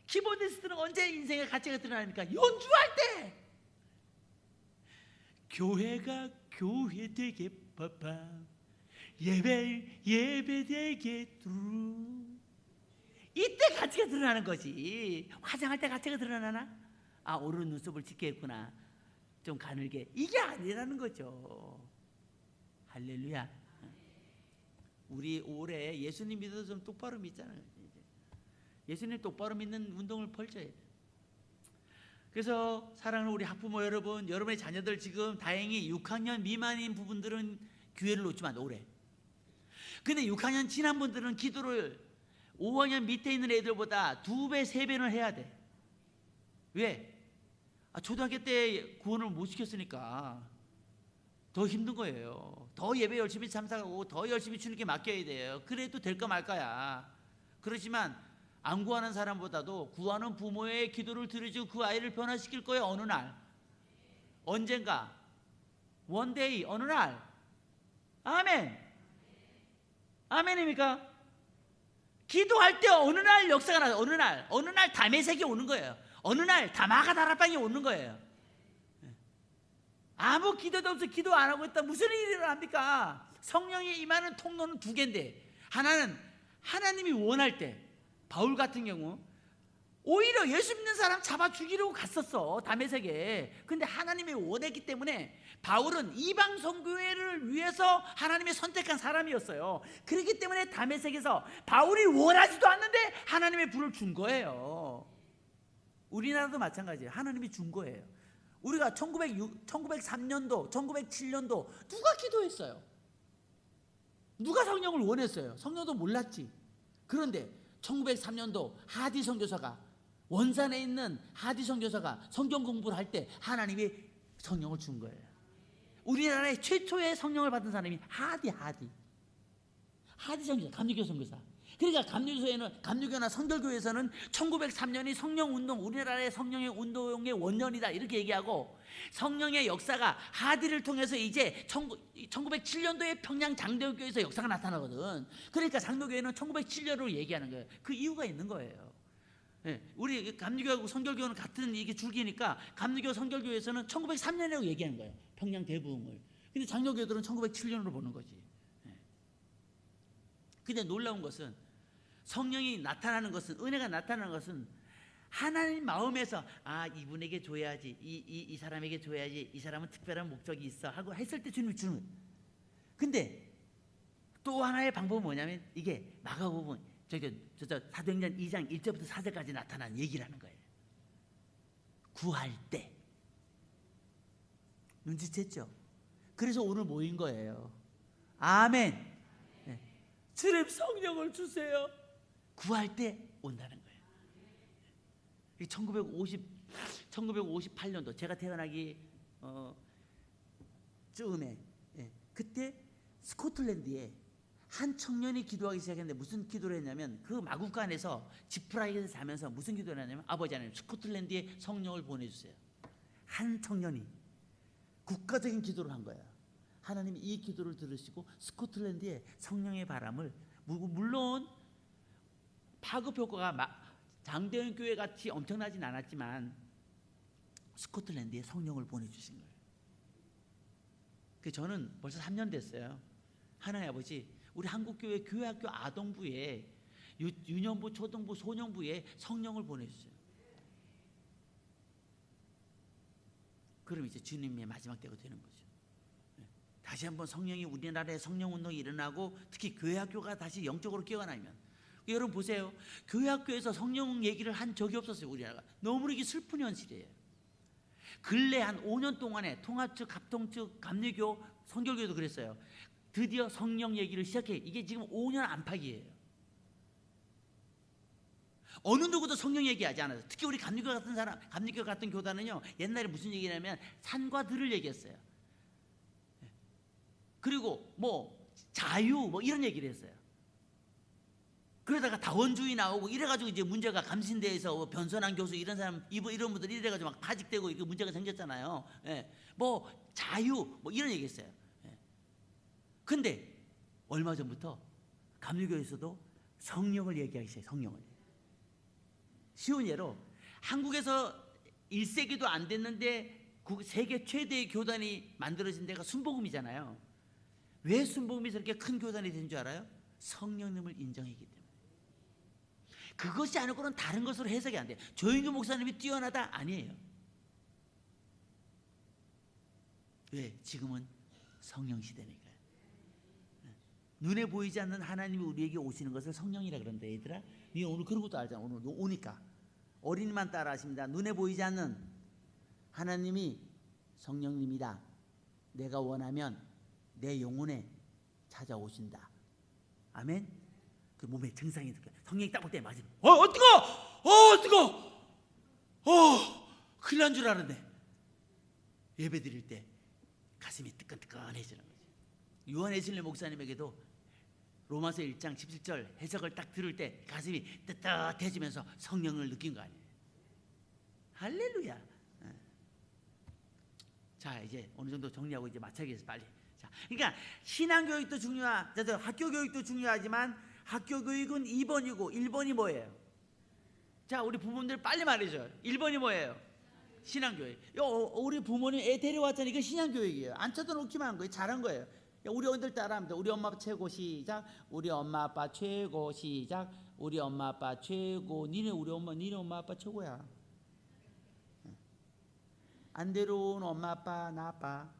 키보디스트는 언제 인생의 가치가 드러납니까? 연주할 때. 교회가 교회 되게 바빠, 예배 되게 두루. 이때 가치가 드러나는 거지. 화장할 때 가치가 드러나나? 아, 오른 눈썹을 짙게 했구나, 좀 가늘게, 이게 아니라는 거죠. 할렐루야. 우리 올해 예수님 믿어서 좀 똑바로 믿잖아요. 예수님 똑바로 믿는 운동을 펼쳐야 돼요. 그래서 사랑하는 우리 학부모 여러분, 여러분의 자녀들 지금 다행히 6학년 미만인 부분들은 기회를 놓치면 안 돼, 올해. 근데 6학년 지난 분들은 기도를 5학년 밑에 있는 애들보다 2배, 3배는 해야 돼. 왜? 초등학교 때 구원을 못 시켰으니까 더 힘든 거예요. 더 예배 열심히 참석하고 더 열심히 주님께 맡겨야 돼요. 그래도 될까 말까야. 그렇지만 안 구하는 사람보다도 구하는 부모의 기도를 들으시고 그 아이를 변화시킬 거예요. 어느 날, 언젠가, one day, 어느 날. 아멘. 아멘입니까? 기도할 때 어느 날 역사가 나요. 어느 날 다메섹이 오는 거예요. 어느 날 다마가 다락방이 오는 거예요. 아무 기도도 없어 기도 안 하고 있다 무슨 일이 일어납니까? 성령이 임하는 통로는 2개인데, 하나는 하나님이 원할 때, 바울 같은 경우 오히려 예수 믿는 사람 잡아 죽이려고 갔었어, 다메섹에. 근데 하나님이 원했기 때문에 바울은 이방 선교회를 위해서 하나님이 선택한 사람이었어요. 그렇기 때문에 다메섹에서 바울이 원하지도 않는데 하나님의 불을 준 거예요. 우리나라도 마찬가지예요. 하나님이 준 거예요. 우리가 1903년도, 1907년도 누가 기도했어요? 누가 성령을 원했어요? 성령도 몰랐지. 그런데 1903년도 하디 선교사가, 원산에 있는 하디 선교사가 성경 공부를 할 때 하나님이 성령을 준 거예요. 우리나라의 최초의 성령을 받은 사람이 하디 선교사, 감리교 선교사. 그러니까 감리교나 성결교에서는 1903년이 성령운동, 우리나라의 성령의 운동의 원년이다 이렇게 얘기하고, 성령의 역사가 하디를 통해서 이제 1907년도에 평양 장로교에서 역사가 나타나거든. 그러니까 장로교회는 1907년으로 얘기하는 거예요. 그 이유가 있는 거예요. 우리 감리교하고 성결교는 같은 이게 줄기니까 감리교 성결교에서는 1903년이라고 얘기하는 거예요. 평양 대부흥을. 근데 장로교들은 1907년으로 보는 거지. 근데 놀라운 것은 성령이 나타나는 것은, 은혜가 나타나는 것은 하나님 마음에서 이분에게 줘야지, 이 사람에게 줘야지, 이 사람은 특별한 목적이 있어 하고 했을 때 주님이 주는 거예요. 근데 또 하나의 방법은 뭐냐면, 이게 마가복음 사도행전 2장 1절부터 4절까지 나타난 얘기라는 거예요. 구할 때. 눈치챘죠? 그래서 오늘 모인 거예요. 아멘. 주님 성령을 주세요. 구할 때 온다는 거예요. 1958년도 제가 태어나기 즈음에, 그때 스코틀랜드에 한 청년이 기도하기 시작했는데 무슨 기도를 했냐면, 그 마국간에서 지프라이에서 자면서 무슨 기도를 했냐면, 아버지 하나님 스코틀랜드에 성령을 보내주세요. 한 청년이 국가적인 기도를 한 거야. 하나님이 이 기도를 들으시고 스코틀랜드에 성령의 바람을, 물론 파급 효과가 장대현 교회 같이 엄청나진 않았지만 스코틀랜드에 성령을 보내주신 거예요. 저는 벌써 3년 됐어요. 하나님 아버지, 우리 한국교회 교회학교 아동부에, 유년부, 초등부, 소년부에 성령을 보내주세요. 그럼 이제 주님의 마지막 때가 되는 거죠. 다시 한번 성령이, 우리나라에 성령운동이 일어나고 특히 교회학교가 다시 영적으로 깨어나면, 여러분 보세요. 교회학교에서 성령 얘기를 한 적이 없었어요. 우리나라가. 너무 이게 슬픈 현실이에요. 근래 한 5년 동안에 통합측, 합동측, 감리교, 성결교도 그랬어요. 드디어 성령 얘기를 시작해. 이게 지금 5년 안팎이에요. 어느 누구도 성령 얘기하지 않아요. 특히 우리 감리교 같은 사람, 감리교 같은 교단은요, 옛날에 무슨 얘기냐면 산과 들을 얘기했어요. 그리고 자유 이런 얘기를 했어요. 그러다가 다원주의 나오고 이래가지고 이제 문제가, 감신대에서 변선한 교수 이런 사람, 이런 분들 이래가지고 막 파직되고 이게 문제가 생겼잖아요. 자유 이런 얘기했어요. 근데 얼마 전부터 감리교에서도 성령을 얘기하기 시작해요. 성령을. 쉬운 예로, 한국에서 1세기도 안 됐는데 세계 최대의 교단이 만들어진 데가 순복음이잖아요. 왜 순복음이 저렇게 큰 교단이 된 줄 알아요? 성령님을 인정했기 때문에. 그것이 아니고는 다른 것으로 해석이 안 돼요. 조인규 목사님이 뛰어나다? 아니에요. 왜? 지금은 성령 시대니까요. 눈에 보이지 않는 하나님이 우리에게 오시는 것을 성령이라 그런다. 얘들아, 니 오늘 그런 것도 알잖아. 오늘 오니까 어린이만 따라 하십니다. 눈에 보이지 않는 하나님이 성령님이다. 내가 원하면 내 영혼에 찾아오신다. 아멘. 그 몸에 증상이 느껴. 성령이 딱 볼 때 맞으면 뜨거! 뜨거! 큰일 난 줄 알았네. 예배 드릴 때 가슴이 뜨끈뜨끈해지는 거지. 요한 에슬레 목사님에게도 로마서 1장 17절 해석을 딱 들을 때 가슴이 뜨뜻해지면서 성령을 느낀 거 아니에요. 할렐루야. 자, 이제 어느 정도 정리하고 이제 마쳐야겠어 빨리. 자, 그러니까 신앙교육도 중요하고 학교 교육도 중요하지만 학교 교육은 2번이고 1번이 뭐예요? 자, 우리 부모님들 빨리 말해줘요. 1번이 뭐예요? 신앙교육. 우리 부모님 애 데려왔잖아요. 이거 신앙교육이에요. 안 쳐다놓기만 한 거예요. 잘한 거예요. 우리 어른들 따라합니다. 우리 엄마 아빠 최고 시작. 우리 엄마 아빠 최고 시작. 우리 엄마 아빠 최고. 니네 엄마 아빠 최고야. 안 데려온 엄마 아빠 나빠.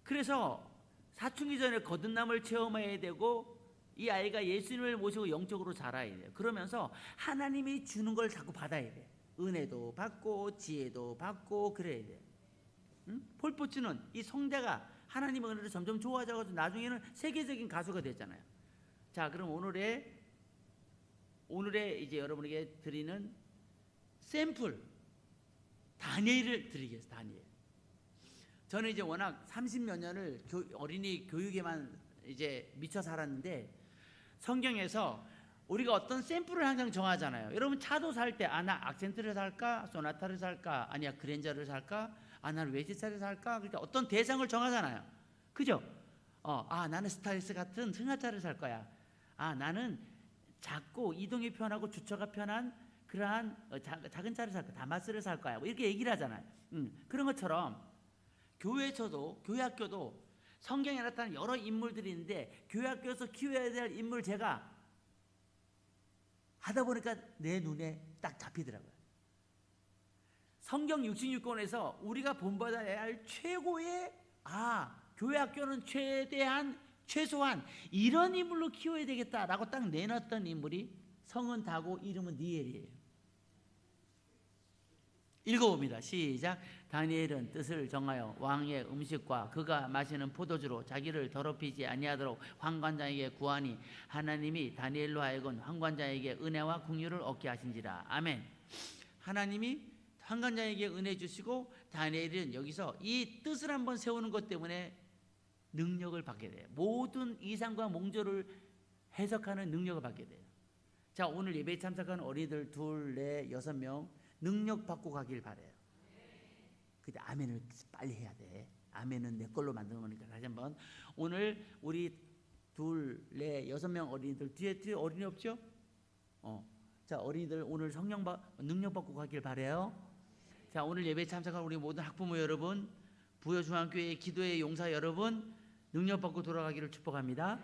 그래서 사춘기 전에 거듭남을 체험해야 되고 이 아이가 예수님을 모시고 영적으로 자라야 돼요. 그러면서 하나님이 주는 걸 자꾸 받아야 돼. 은혜도 받고 지혜도 받고 그래야 돼. 폴포츠는 이 성대가 하나님의 은혜로 점점 좋아져가지고 나중에는 세계적인 가수가 됐잖아요. 자, 그럼 오늘의 이제 여러분에게 드리는 샘플 다니엘을 드리겠습니다. 다니엘. 저는 이제 워낙 30몇 년을 어린이 교육에만 이제 미쳐 살았는데 성경에서 우리가 어떤 샘플을 항상 정하잖아요. 여러분 차도 살 때 나 악센트를 살까? 소나타를 살까? 아니야 그랜저를 살까? 나는 외제차를 살까? 그러니까 어떤 대상을 정하잖아요. 그죠? 나는 스타일스 같은 승하차를 살 거야. 나는 작고 이동이 편하고 주차가 편한 그러한 작은 차를 살 거야. 다마스를 살 거야. 뭐 이렇게 얘기를 하잖아요. 그런 것처럼 교회에서도 교회 학교도 성경에 나타난 여러 인물들이 있는데 교회 학교에서 키워야 될 인물 제가 하다 보니까 내 눈에 딱 잡히더라고요. 성경 66권에서 우리가 본받아야 할 최고의 교회 학교는 최소한 이런 인물로 키워야 되겠다라고 딱 내놨던 인물이 성은 다고 이름은 니엘이에요. 읽어봅니다. 시작. 다니엘은 뜻을 정하여 왕의 음식과 그가 마시는 포도주로 자기를 더럽히지 아니하도록 환관장에게 구하니 하나님이 다니엘로 하여금 환관장에게 은혜와 긍휼을 얻게 하신지라. 아멘. 하나님이 환관장에게 은혜 주시고 다니엘은 여기서 이 뜻을 한번 세우는 것 때문에 능력을 받게 돼요. 모든 이상과 몽조를 해석하는 능력을 받게 돼요. 자, 오늘 예배에 참석하는 어린이들 2, 4, 6명 능력 받고 가길 바래요. 근데 아멘을 빨리 해야 돼. 아멘은 내 걸로 만드는 거니까. 다시 한번 오늘 우리 2, 4, 6명 어린이들 뒤에 어린이 없죠? 자, 어린이들 오늘 능력 받고 가길 바래요. 자, 오늘 예배에 참석한 우리 모든 학부모 여러분, 부여중앙교회 기도의 용사 여러분, 능력 받고 돌아가기를 축복합니다.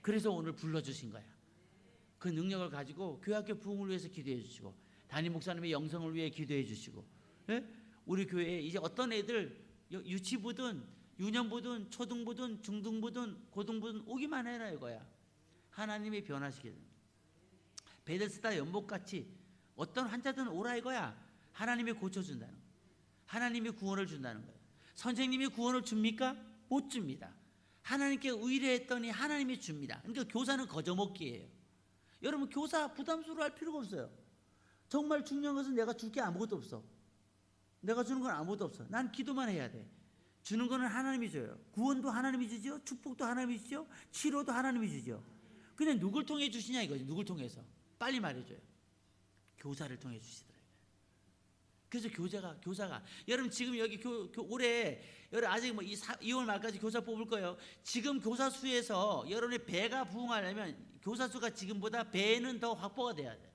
그래서 오늘 불러주신 거야. 그 능력을 가지고 교회학교 부흥을 위해서 기도해 주시고 담임 목사님의 영성을 위해 기도해 주시고, 예? 우리 교회에 이제 어떤 애들 유치부든 유년부든 초등부든 중등부든 고등부든 오기만 해라 이거야. 하나님이 변화시키게 됩니다. 베데스다 연못같이 어떤 환자든 오라 이거야. 하나님이 고쳐준다는 거야. 하나님이 구원을 준다는 거예요. 선생님이 구원을 줍니까? 못 줍니다. 하나님께 의뢰했더니 하나님이 줍니다. 그러니까 교사는 거저먹기예요. 여러분 교사 부담스러워할 필요가 없어요. 정말 중요한 것은 내가 줄 게 아무것도 없어. 내가 주는 건 아무것도 없어. 난 기도만 해야 돼. 주는 거는 하나님이 줘요. 구원도 하나님이 주죠. 축복도 하나님이 주죠. 치료도 하나님이 주죠. 근데 누굴 통해 주시냐 이거지. 누굴 통해서. 빨리 말해줘요. 교사를 통해 주시더라고요. 그래서 교사가 여러분 지금 여기 올해 여러분 아직 2월 말까지 교사 뽑을 거예요. 지금 교사 수에서 여러분의 배가 부흥하려면 교사 수가 지금보다 배는 더 확보가 돼야 돼요.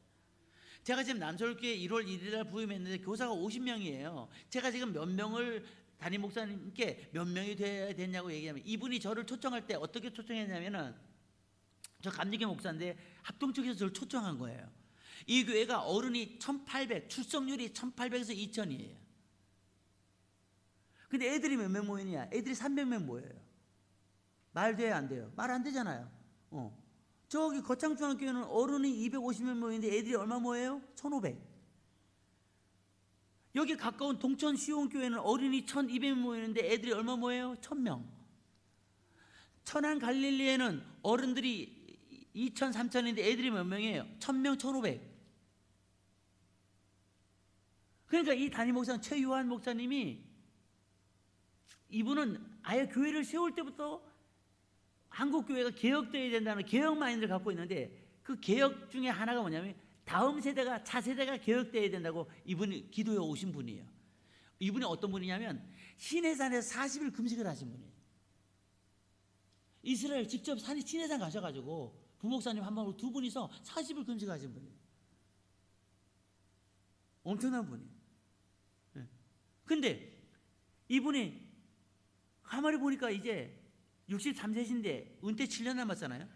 제가 지금 남서울교회 1월 1일 날 부임했는데 교사가 50명이에요. 제가 지금 몇 명을 담임 목사님께 몇 명이 돼야 됐냐고 얘기하면 이분이 저를 초청할 때 어떻게 초청했냐면은 저 감리교 목사인데 합동 측에서 저를 초청한 거예요. 이 교회가 어른이 1800, 출석률이 1800에서 2000이에요. 근데 애들이 몇 명 모이냐? 애들이 300명 모여요. 말 돼야 안 돼요? 말 안 되잖아요. 저기 거창중학교는 어른이 250명 모이는데 애들이 얼마 모여요? 1,500. 여기 가까운 동천 시온교회는 어린이 1,200명 모이는데 애들이 얼마 모여요? 1,000명. 천안 갈릴리에는 어른들이 2,000, 3,000인데 애들이 몇 명이에요? 1,000명, 1,500. 그러니까 이 담임 목사는 최유한 목사님이, 이분은 아예 교회를 세울 때부터 한국교회가 개혁되어야 된다는 개혁 마인드를 갖고 있는데, 그 개혁 중에 하나가 뭐냐면 다음 세대가, 차세대가 개혁되어야 된다고 이분이 기도해 오신 분이에요. 이분이 어떤 분이냐면 시내산에서 40일 금식을 하신 분이에요. 이스라엘 직접 시내산 가셔가지고 부목사님 한 분하고 두 분이서 40일 금식하신 분이에요. 엄청난 분이에요. 근데 이분이 가만히 보니까 이제 63세신데 은퇴 7년 남았잖아요.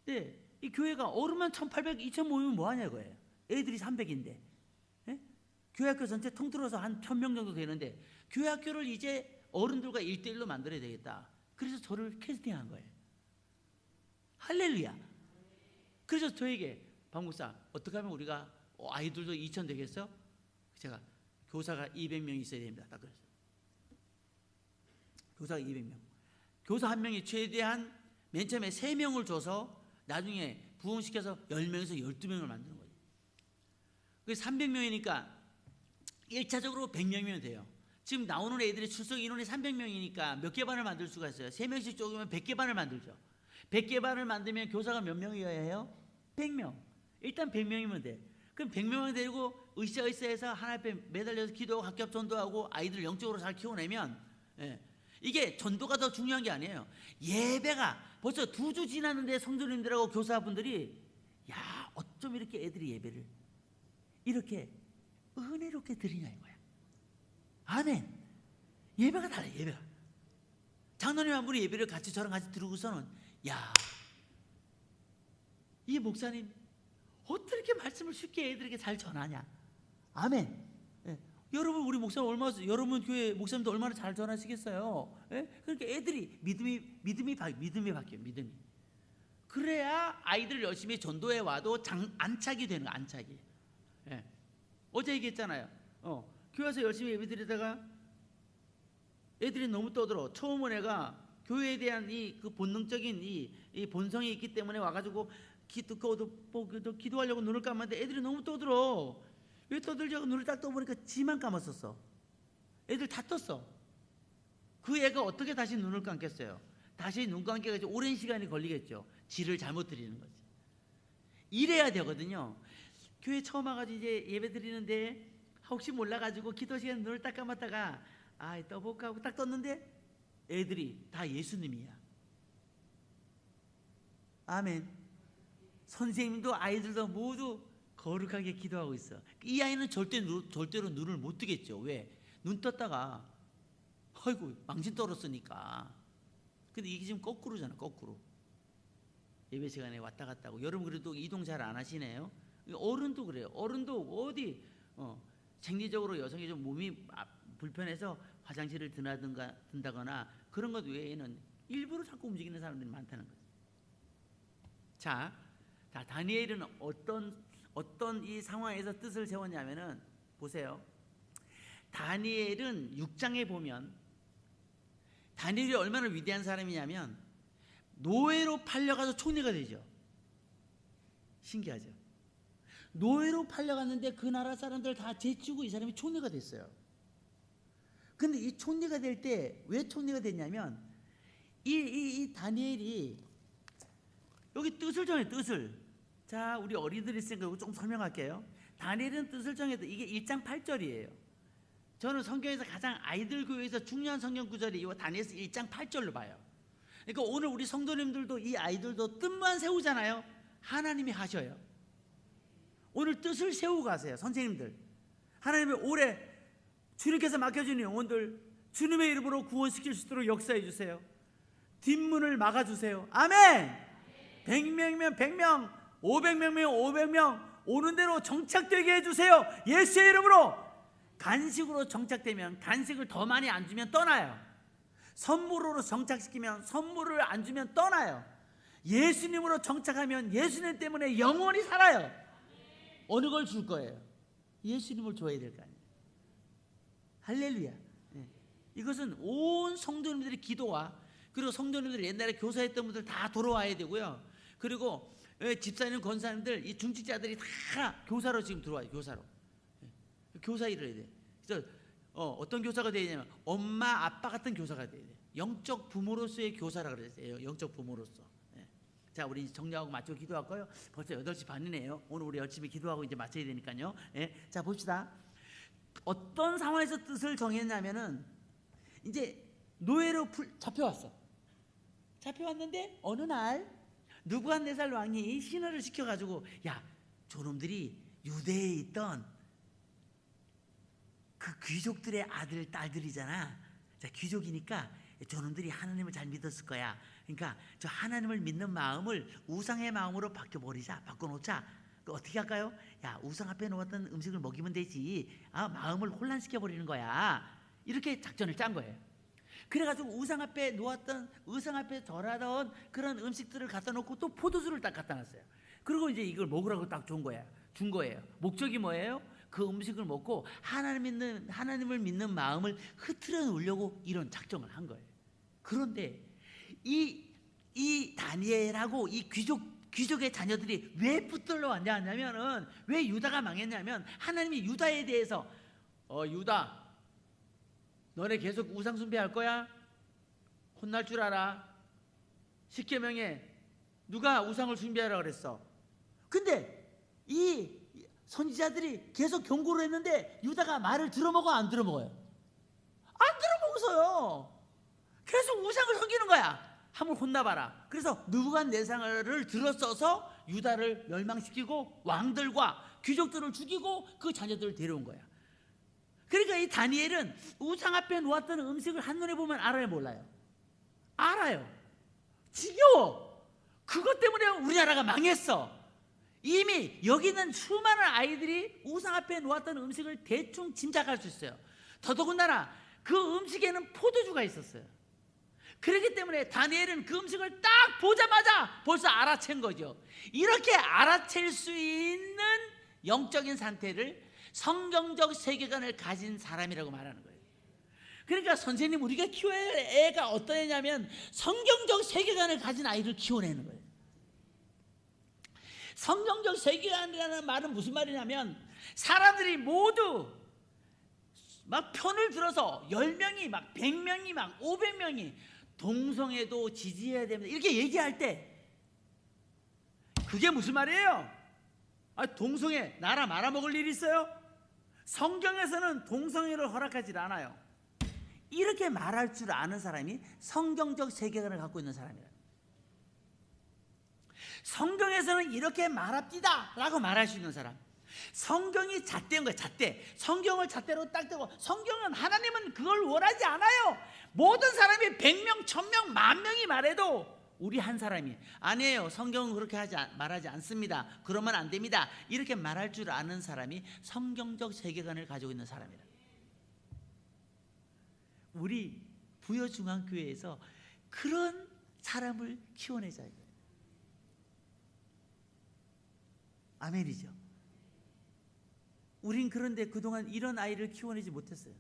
근데 이 교회가 어른만 1,800, 2,000 모이면 뭐하냐 이거예요. 애들이 300인데. 교회학교 전체 통틀어서 한 1,000명 정도 되는데 교회학교를 이제 어른들과 1대1로 만들어야 되겠다. 그래서 저를 캐스팅한 거예요. 할렐루야. 그래서 저에게 박 목사, 어떻게 하면 우리가 아이들도 2,000 되겠어? 제가 교사가 200명 있어야 됩니다. 딱 그랬어요. 교사가 200명. 교사 한 명이 최대한 맨 처음에 3명을 줘서 나중에 부흥시켜서 10명에서 12명을 만드는 거예요. 그래서 300명이니까 1차적으로 100명이면 돼요. 지금 나오는 애들의 출석 인원이 300명이니까 몇 개 반을 만들 수가 있어요. 3명씩 쪼개면 100개 반을 만들죠. 100개 반을 만들면 교사가 몇 명이어야 해요? 100명. 일단 100명이면 돼. 그럼 100명을 데리고 으쌰으쌰해서 하나 앞에 매달려서 기도하고 학교 앞 전도하고 아이들 영적으로 잘 키워내면, 이게 전도가 더 중요한 게 아니에요. 예배가 벌써 2주 지났는데 성도님들하고 교사분들이, 야, 어쩜 이렇게 애들이 예배를 이렇게 은혜롭게 드리냐 이거야. 아멘. 예배가 달라요. 예배가. 장로님 한 분이 예배를 같이 저랑 같이 들으고서는, 야, 이 목사님 어떻게 이렇게 말씀을 쉽게 애들에게 잘 전하냐. 아멘. 여러분, 우리 목사님 여러분 교회 목사님도 얼마나 잘 전하시겠어요. 그러니까 애들이 믿음이 바뀌어요. 믿음이. 그래야 아이들 열심히 전도해 와도 안착이 되는 거. 안착이. 어제 얘기했잖아요. 교회 와서 열심히 예배 드리다가 애들이 너무 떠들어. 처음 온 애가 교회에 대한 그 본능적인 이 본성이 있기 때문에 와가지고 기도하려고 눈을 감았는데 애들이 너무 떠들어. 왜 떠들자고 눈을 딱 떠보니까 지만 감았었어. 애들 다 떴어. 그 애가 어떻게 다시 눈을 감겠어요? 다시 눈 감기가 오랜 시간이 걸리겠죠. 지를 잘못 드리는 거지. 이래야 되거든요. 교회 처음 와가지고 이제 예배 드리는데 혹시 몰라가지고 기도 시간에 눈을 딱 감았다가 떠볼까 하고 딱 떴는데 애들이 다 예수님이야. 아멘. 선생님도 아이들도 모두 거룩하게 기도하고 있어. 이 아이는 절대로 눈을 못 뜨겠죠. 왜? 눈 떴다가 아이고 망신 떨었으니까. 근데 이게 지금 거꾸로잖아. 거꾸로. 예배 시간에 왔다 갔다 하고. 여러분 그래도 이동 잘 안 하시네요. 어른도 그래요. 어른도 어디 생리적으로 여성이 좀 몸이 불편해서 화장실을 든다거나 그런 것 외에는 일부러 자꾸 움직이는 사람들이 많다는 거죠. 자, 다니엘은 어떤 이 상황에서 뜻을 세웠냐면은 보세요. 다니엘은 6장에 보면 다니엘이 얼마나 위대한 사람이냐면 노예로 팔려가서 총리가 되죠. 신기하죠. 노예로 팔려갔는데 그 나라 사람들 다 제치고 이 사람이 총리가 됐어요. 근데 이 총리가 될 때 왜 총리가 됐냐면 이 다니엘이 여기 뜻을 정해. 뜻을. 자, 우리 어린이들이 있으니까 이거 좀 설명할게요. 다니엘은 뜻을 정해도 이게 1장 8절이에요. 저는 성경에서 가장 아이들 교회에서 중요한 성경 구절이 이 다니엘서 1장 8절로 봐요. 그러니까 오늘 우리 성도님들도 이 아이들도 뜻만 세우잖아요. 하나님이 하셔요. 오늘 뜻을 세우고 가세요. 선생님들. 하나님의 올해 주님께서 맡겨주는 영혼들 주님의 이름으로 구원시킬 수 있도록 역사해 주세요. 뒷문을 막아주세요. 아멘. 100명이면 100명, 500명이면 500명 오는 대로 정착되게 해주세요. 예수의 이름으로. 간식으로 정착되면 간식을 더 많이 안 주면 떠나요. 선물로 정착시키면 선물을 안 주면 떠나요. 예수님으로 정착하면 예수님 때문에 영원히 살아요. 어느 걸 줄 거예요? 예수님을 줘야 될 거 아니에요. 할렐루야. 네. 이것은 온 성도님들의 기도와, 그리고 성도님들이 옛날에 교사했던 분들 다 돌아와야 되고요. 그리고 집사님, 권사님들, 이 중직자들이 다 교사로 지금 들어와요. 교사로. 교사 일을 해야 돼. 그래서 어떤 교사가 돼야 되냐면 엄마, 아빠 같은 교사가 돼야 돼. 영적 부모로서의 교사라 그랬어요. 영적 부모로서. 네. 자, 우리 정리하고 마치고 기도할까요? 벌써 8시 반이네요. 오늘 우리 열심히 기도하고 이제 마쳐야 되니까요. 네. 자, 봅시다. 어떤 상황에서 뜻을 정했냐면은 이제 노예로 잡혀왔어. 잡혀왔는데 어느 날 느부갓네살 왕이 신하를 시켜가지고, 야, 저놈들이 유대에 있던 그 귀족들의 아들, 딸들이잖아. 자, 귀족이니까 저놈들이 하나님을 잘 믿었을 거야. 그러니까 저 하나님을 믿는 마음을 우상의 마음으로 바꿔놓자. 어떻게 할까요? 야, 우상 앞에 놓았던 음식을 먹이면 되지. 마음을 혼란시켜 버리는 거야. 이렇게 작전을 짠 거예요. 그래가지고 우상 앞에 절하던 그런 음식들을 갖다 놓고 또 포도주를 딱 갖다 놨어요. 그리고 이제 이걸 먹으라고 딱 준 거예요. 목적이 뭐예요? 그 음식을 먹고 하나님을 믿는 마음을 흐트러 놓으려고 이런 작정을 한 거예요. 그런데 이 다니엘하고 이 귀족의 자녀들이 왜 붙들러 왔냐면은, 왜 유다가 망했냐면, 하나님이 유다에 대해서 유다, 너네 계속 우상 숭배할 거야? 혼날 줄 알아. 10계명에 누가 우상을 숭배하라 그랬어? 근데 이 선지자들이 계속 경고를 했는데 유다가 말을 들어먹어, 안 들어먹어요? 안 들어먹어서요. 계속 우상을 섬기는 거야. 한번 혼나봐라. 그래서 느부갓네살을 들어써서 유다를 멸망시키고 왕들과 귀족들을 죽이고 그 자녀들을 데려온 거야. 그러니까 이 다니엘은 우상 앞에 놓았던 음식을 한눈에 보면 알아요, 몰라요? 알아요. 지겨워. 그것 때문에 우리나라가 망했어. 이미 여기 있는 수많은 아이들이 우상 앞에 놓았던 음식을 대충 짐작할 수 있어요. 더더군다나 그 음식에는 포도주가 있었어요. 그렇기 때문에 다니엘은 그 음식을 딱 보자마자 벌써 알아챈 거죠. 이렇게 알아챌 수 있는 영적인 상태를 성경적 세계관을 가진 사람이라고 말하는 거예요. 그러니까 선생님, 우리가 키워야 할 애가 어떤 애냐면 성경적 세계관을 가진 아이를 키워내는 거예요. 성경적 세계관이라는 말은 무슨 말이냐면, 사람들이 모두 막 편을 들어서 10명이 막 100명이 막 500명이 동성애도 지지해야 됩니다, 이렇게 얘기할 때 그게 무슨 말이에요? 동성애 나라 말아먹을 일이 있어요? 성경에서는 동성애를 허락하지 않아요. 이렇게 말할 줄 아는 사람이 성경적 세계관을 갖고 있는 사람이에요. 성경에서는 이렇게 말합디다 라고 말할 수 있는 사람. 성경이 잣대인 거예요. 잣대. 성경을 잣대로 딱 대고, 성경은, 하나님은 그걸 원하지 않아요. 모든 사람이 100명, 1000명, 10,000명이 말해도 우리 한 사람이 아니에요, 성경은 그렇게 말하지 않습니다, 그러면 안 됩니다, 이렇게 말할 줄 아는 사람이 성경적 세계관을 가지고 있는 사람이라. 우리 부여중앙교회에서 그런 사람을 키워내자. 아멘이죠. 우린 그런데 그동안 이런 아이를 키워내지 못했어요.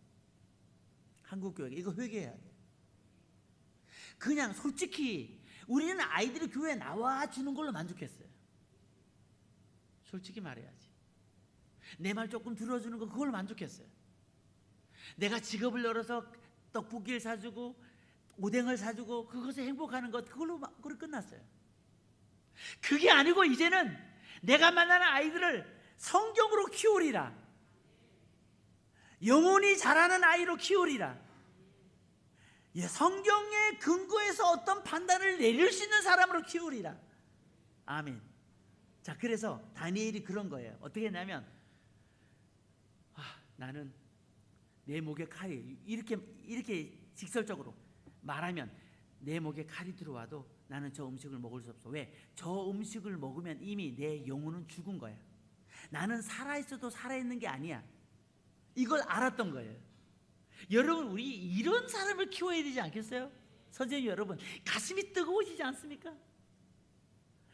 한국교회가 이거 회개해야 돼. 그냥 솔직히 우리는 아이들이 교회에 나와주는 걸로 만족했어요. 솔직히 말해야지. 내 말 조금 들어주는 거, 그걸로 만족했어요. 내가 직업을 열어서 떡볶이를 사주고 오뎅을 사주고 그것에 행복하는 것, 그걸로 끝났어요. 그게 아니고 이제는 내가 만나는 아이들을 성경으로 키우리라, 영혼이 자라는 아이로 키우리라, 성경의 근거에서 어떤 판단을 내릴 수 있는 사람으로 키우리라. 아멘. 자, 그래서 다니엘이 그런 거예요. 어떻게 했냐면, 나는 내 목에 칼이, 이렇게 직설적으로 말하면, 내 목에 칼이 들어와도 나는 저 음식을 먹을 수 없어. 왜? 저 음식을 먹으면 이미 내 영혼은 죽은 거야. 나는 살아있어도 살아있는 게 아니야. 이걸 알았던 거예요. 여러분, 우리 이런 사람을 키워야 되지 않겠어요? 선생님 여러분, 가슴이 뜨거워지지 않습니까?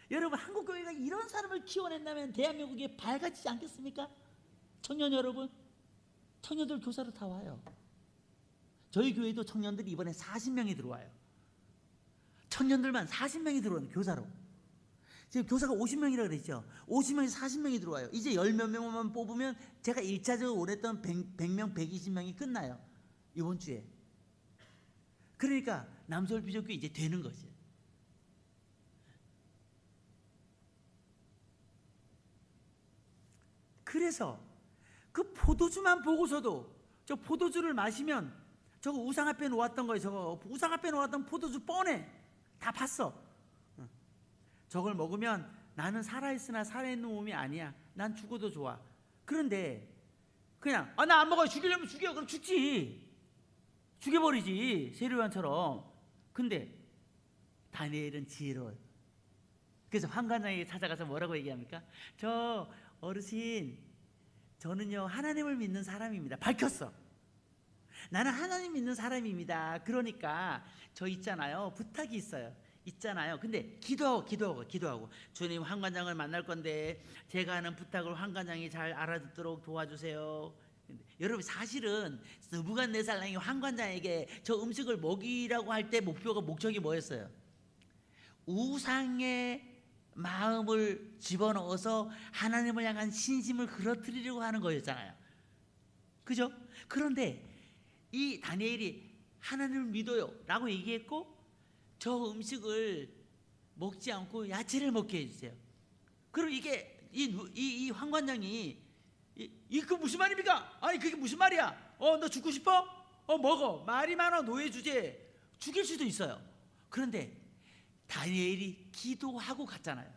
여러분, 한국교회가 이런 사람을 키워낸다면 대한민국이 밝아지지 않겠습니까? 청년 여러분, 청년들 교사로 다 와요. 저희 교회도 청년들이 이번에 40명이 들어와요. 청년들만 40명이 들어오는 교사로. 지금 교사가 50명이라고 그랬죠. 50명에서 40명이 들어와요. 이제 10몇 명만 뽑으면 제가 1차적으로 원했던 100명, 120명이 끝나요. 이번 주에. 그러니까 남서울 비전교회 이제 되는 거지. 그래서 그 포도주만 보고서도, 저 포도주를 마시면 저거 우상 앞에 놓았던 거예요. 저거 우상 앞에 놓았던 포도주 뻔해. 다 봤어. 저걸 먹으면 나는 살아있으나 살아있는 몸이 아니야. 난 죽어도 좋아. 그런데 그냥 나 안 먹어요. 죽이려면 죽여. 그럼 죽지. 죽여버리지. 세례요한처럼. 근데 다니엘은 지혜로워요. 그래서 환관장에게 찾아가서 뭐라고 얘기합니까? 저 어르신, 저는요 하나님을 믿는 사람입니다. 밝혔어. 나는 하나님 믿는 사람입니다. 그러니까 저 있잖아요, 부탁이 있잖아요. 근데 기도하고 주님, 환관장을 만날 건데 제가 하는 부탁을 환관장이 잘 알아듣도록 도와주세요. 여러분, 사실은 느부갓네살랑이 환관장에게 저 음식을 먹이라고 할 때 목적이 뭐였어요? 우상의 마음을 집어넣어서 하나님을 향한 신심을 그러뜨리려고 하는 거였잖아요. 그죠? 그런데 이 다니엘이 하나님을 믿어요 라고 얘기했고, 저 음식을 먹지 않고 야채를 먹게 해주세요. 그리고 이게 이 환관장이 그 무슨 말입니까? 아니 그게 무슨 말이야? 너 죽고 싶어? 먹어. 말이 많아. 노예 주제. 죽일 수도 있어요. 그런데 다니엘이 기도하고 갔잖아요.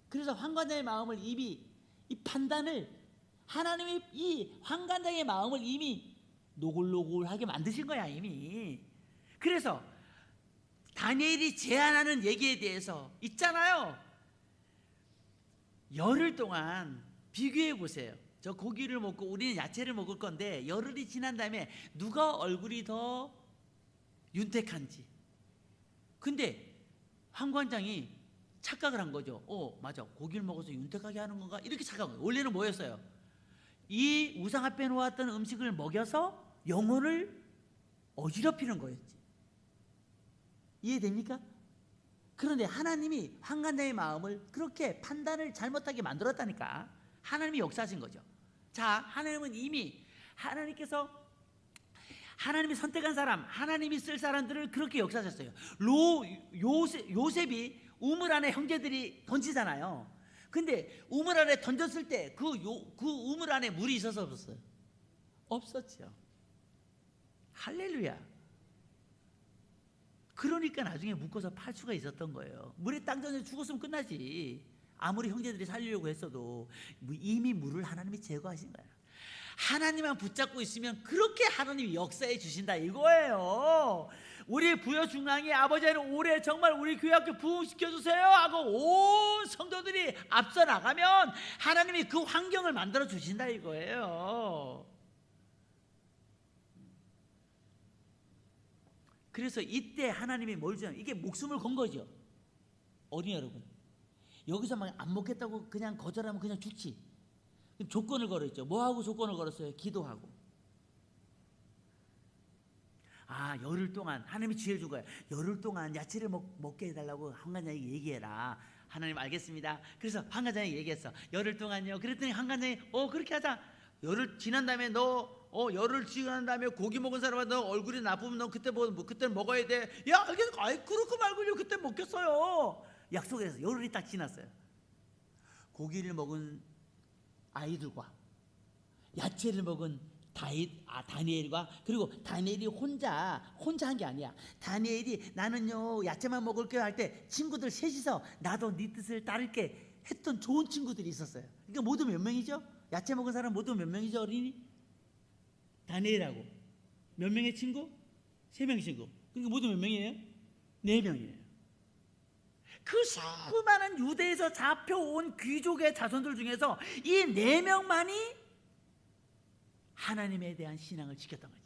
그래서 환관장의 마음을 이미, 이 판단을 하나님이 이 환관장의 마음을 이미 노골노골하게 만드신 거야 이미. 그래서 다니엘이 제안하는 얘기에 대해서 있잖아요, 열흘 동안 비교해 보세요. 저 고기를 먹고 우리는 야채를 먹을 건데 열흘이 지난 다음에 누가 얼굴이 더 윤택한지. 근데 환관장이 착각을 한 거죠. 맞아, 고기를 먹어서 윤택하게 하는 건가? 이렇게 착각한 거예요. 원래는 뭐였어요? 이 우상 앞에 놓았던 음식을 먹여서 영혼을 어지럽히는 거였지. 이해됩니까? 그런데 하나님이 환관장의 마음을 그렇게 판단을 잘못하게 만들었다니까. 하나님이 역사하신 거죠. 자, 하나님은 이미, 하나님께서 하나님이 선택한 사람, 하나님이 쓸 사람들을 그렇게 역사하셨어요. 요셉이 우물 안에 형제들이 던지잖아요. 근데 우물 안에 던졌을 때 그 우물 안에 물이 있어서 없었어요? 없었죠. 할렐루야. 그러니까 나중에 묶어서 팔 수가 있었던 거예요. 물에 딱 던져 죽었으면 끝나지. 아무리 형제들이 살리려고 했어도 이미 물을 하나님이 제거하신 거야. 하나님만 붙잡고 있으면 그렇게 하나님이 역사해 주신다 이거예요. 우리 부여 중앙이 아버지는 올해 정말 우리 교회학교 부흥시켜주세요 하고 온 성도들이 앞서 나가면 하나님이 그 환경을 만들어 주신다 이거예요. 그래서 이때 하나님이 뭘 주냐면, 이게 목숨을 건 거죠. 어린이 여러분, 여기서 막 안 먹겠다고 그냥 거절하면 그냥 죽지. 조건을 걸었죠. 뭐하고 조건을 걸었어요? 기도하고. 열흘 동안 하나님이 지혜 준 거예요. 열흘 동안 야채를 먹게 해달라고 환관장에게 얘기해라. 하나님 알겠습니다. 그래서 환관장에게 얘기했어. 열흘 동안요. 그랬더니 환관장이 그렇게 하자. 열흘 지난 다음에 열흘 지난 다음에 고기 먹은 사람아, 너 얼굴이 나쁘면 너 그때는 먹어야 돼. 야, 알겠어. 그렇고 말고요. 그때 먹겠어요. 약속해서 열흘이 딱 지났어요. 고기를 먹은 아이들과 야채를 먹은 다니엘과, 그리고 다니엘이 혼자 한 게 아니야. 다니엘이 나는요 야채만 먹을게요 할 때 친구들 셋이서 나도 네 뜻을 따를게 했던 좋은 친구들이 있었어요. 그러니까 모두 몇 명이죠? 야채 먹은 사람 모두 몇 명이죠? 어린이? 다니엘하고 몇 명의 친구? 3명의 친구. 그러니까 모두 몇 명이에요? 4명이에요. 그 수많은 유대에서 잡혀온 귀족의 자손들 중에서 이 4명만이 하나님에 대한 신앙을 지켰던 거지.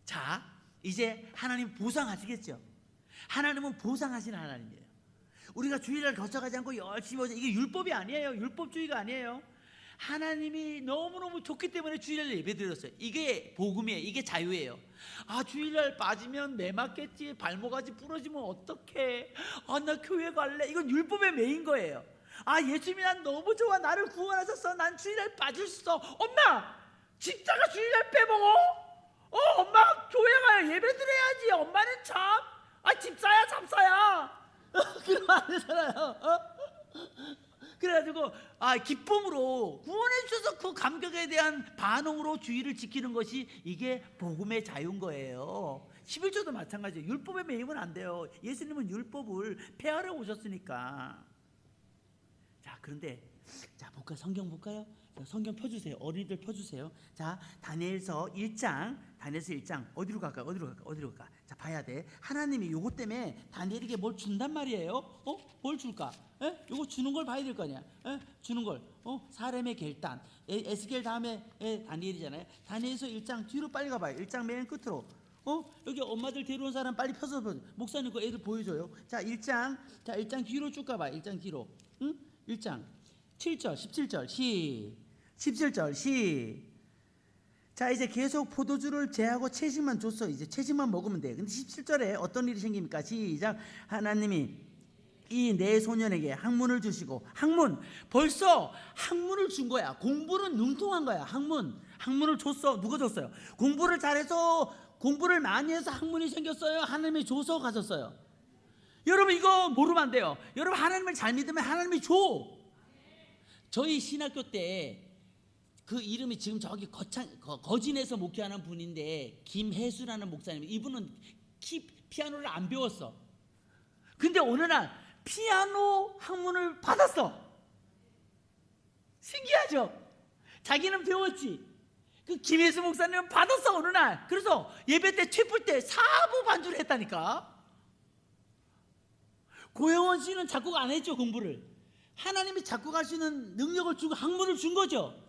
자, 이제 하나님 보상하시겠죠. 하나님은 보상하시는 하나님이에요. 우리가 주일날 거쳐가지 않고 열심히 오자, 이게 율법이 아니에요. 율법주의가 아니에요. 하나님이 너무너무 좋기 때문에 주일날 예배드렸어요. 이게 복음이에요. 이게 자유예요. 아, 주일날 빠지면 매 맞겠지, 발목까지 부러지면 어떡해, 아, 나 교회 갈래. 이건 율법의 매인 거예요. 아, 예수님이 난 너무 좋아, 나를 구원하셨어, 난 주일날 빠질 수 없어. 엄마, 진짜가 주일날 빼먹어? 엄마 교회 가요. 예배 드려야지. 엄마는 참, 집사야 잡사야. 그러면 안 되잖아요. 그래가지고 기쁨으로 구원해 주셔서 그 감격에 대한 반응으로 주의를 지키는 것이 이게 복음의 자유인 거예요. 11조도 마찬가지예요. 율법에 매이면 안 돼요. 예수님은 율법을 폐하러 오셨으니까. 자, 그런데 볼까요? 성경 볼까요? 성경 펴주세요. 어린이들 펴주세요. 자, 다니엘서 1장 어디로 갈까요? 어디로 갈까? 자, 봐야 돼. 하나님이 요것 때문에 다니엘에게 뭘 준단 말이에요. 뭘 줄까? 요거 주는 걸 봐야 될 거 아니야. 주는 걸. 사렘의 결단. 에스겔 다음에 다니엘이잖아요. 다니엘서 1장 뒤로 빨리 가봐요. 1장 맨 끝으로. 여기 엄마들 데려온 사람 빨리 펴서 보세요. 목사님 그 애들 보여줘요. 자, 1장 뒤로 쭉 가봐요. 1장 뒤로. 1장 7절 17절 자, 이제 계속 포도주를 제하고 채식만 줬어. 이제 채식만 먹으면 돼. 근데 17절에 어떤 일이 생깁니까? 시작. 하나님이 이 네 소년에게 학문을 주시고, 벌써 학문을 준 거야. 공부는 능통한 거야. 학문을 줬어. 누가 줬어요? 공부를 잘해서, 공부를 많이 해서 학문이 생겼어요? 하나님이 줘서 가졌어요? 여러분, 이거 모르면 안 돼요. 여러분, 하나님을 잘 믿으면 하나님이 줘. 저희 신학교 때 그 이름이 지금 저기 거진에서 목회하는 분인데, 김혜수라는 목사님, 이분은 피아노를 안 배웠어. 근데 어느 날 피아노 학문을 받았어. 신기하죠? 자기는 배웠지. 그 김혜수 목사님은 받았어, 어느 날. 그래서 예배 때 최풀 때 사부 반주를 했다니까. 고영원 씨는 작곡 안 했죠, 공부를. 하나님이 작곡할 수 있는 능력을 주고 학문을 준 거죠.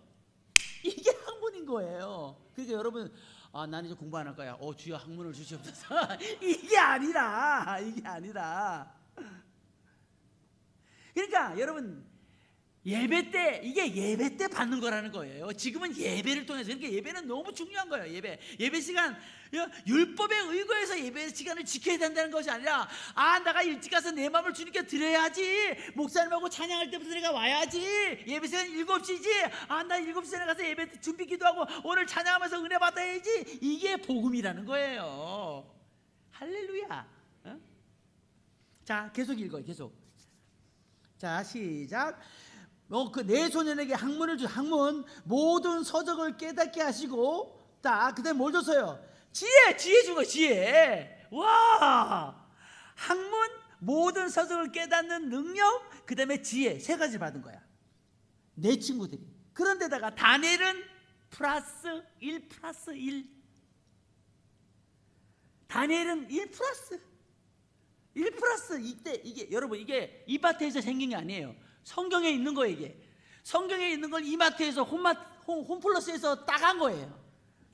이게 학문인 거예요. 그러니까 여러분, 나는 이제 공부 안 할 거야. 주여 학문을 주시옵소서. 이게 아니라. 그러니까 여러분, 예배 때, 이게 예배 때 받는 거라는 거예요. 지금은 예배를 통해서. 그러니까 예배는 너무 중요한 거예요. 예배 시간, 율법에 의거해서 예배 시간을 지켜야 된다는 것이 아니라, 내가 일찍 가서 내 마음을 주님께 드려야지, 목사님하고 찬양할 때부터 내가 와야지, 예배 시간 7시지, 나 7시 전에 가서 예배 준비 기도하고 오늘 찬양하면서 은혜 받아야지. 이게 복음이라는 거예요. 할렐루야. 자, 계속 읽어요. 자, 시작. 그 네 소년에게 학문을 학문, 모든 서적을 깨닫게 하시고, 자, 그 다음에 뭘 줬어요? 지혜 준 거, 지혜. 와! 학문, 모든 서적을 깨닫는 능력, 그 다음에 지혜, 세 가지 받은 거야. 내 친구들이. 그런데다가 다니엘은 플러스 1 플러스 1. 다니엘은 1 플러스 1 플러스. 이게 여러분, 이게 이마트에서 생긴 게 아니에요. 성경에 있는 거예요. 이게 성경에 있는 걸 이마트에서 홈플러스에서 따간 거예요.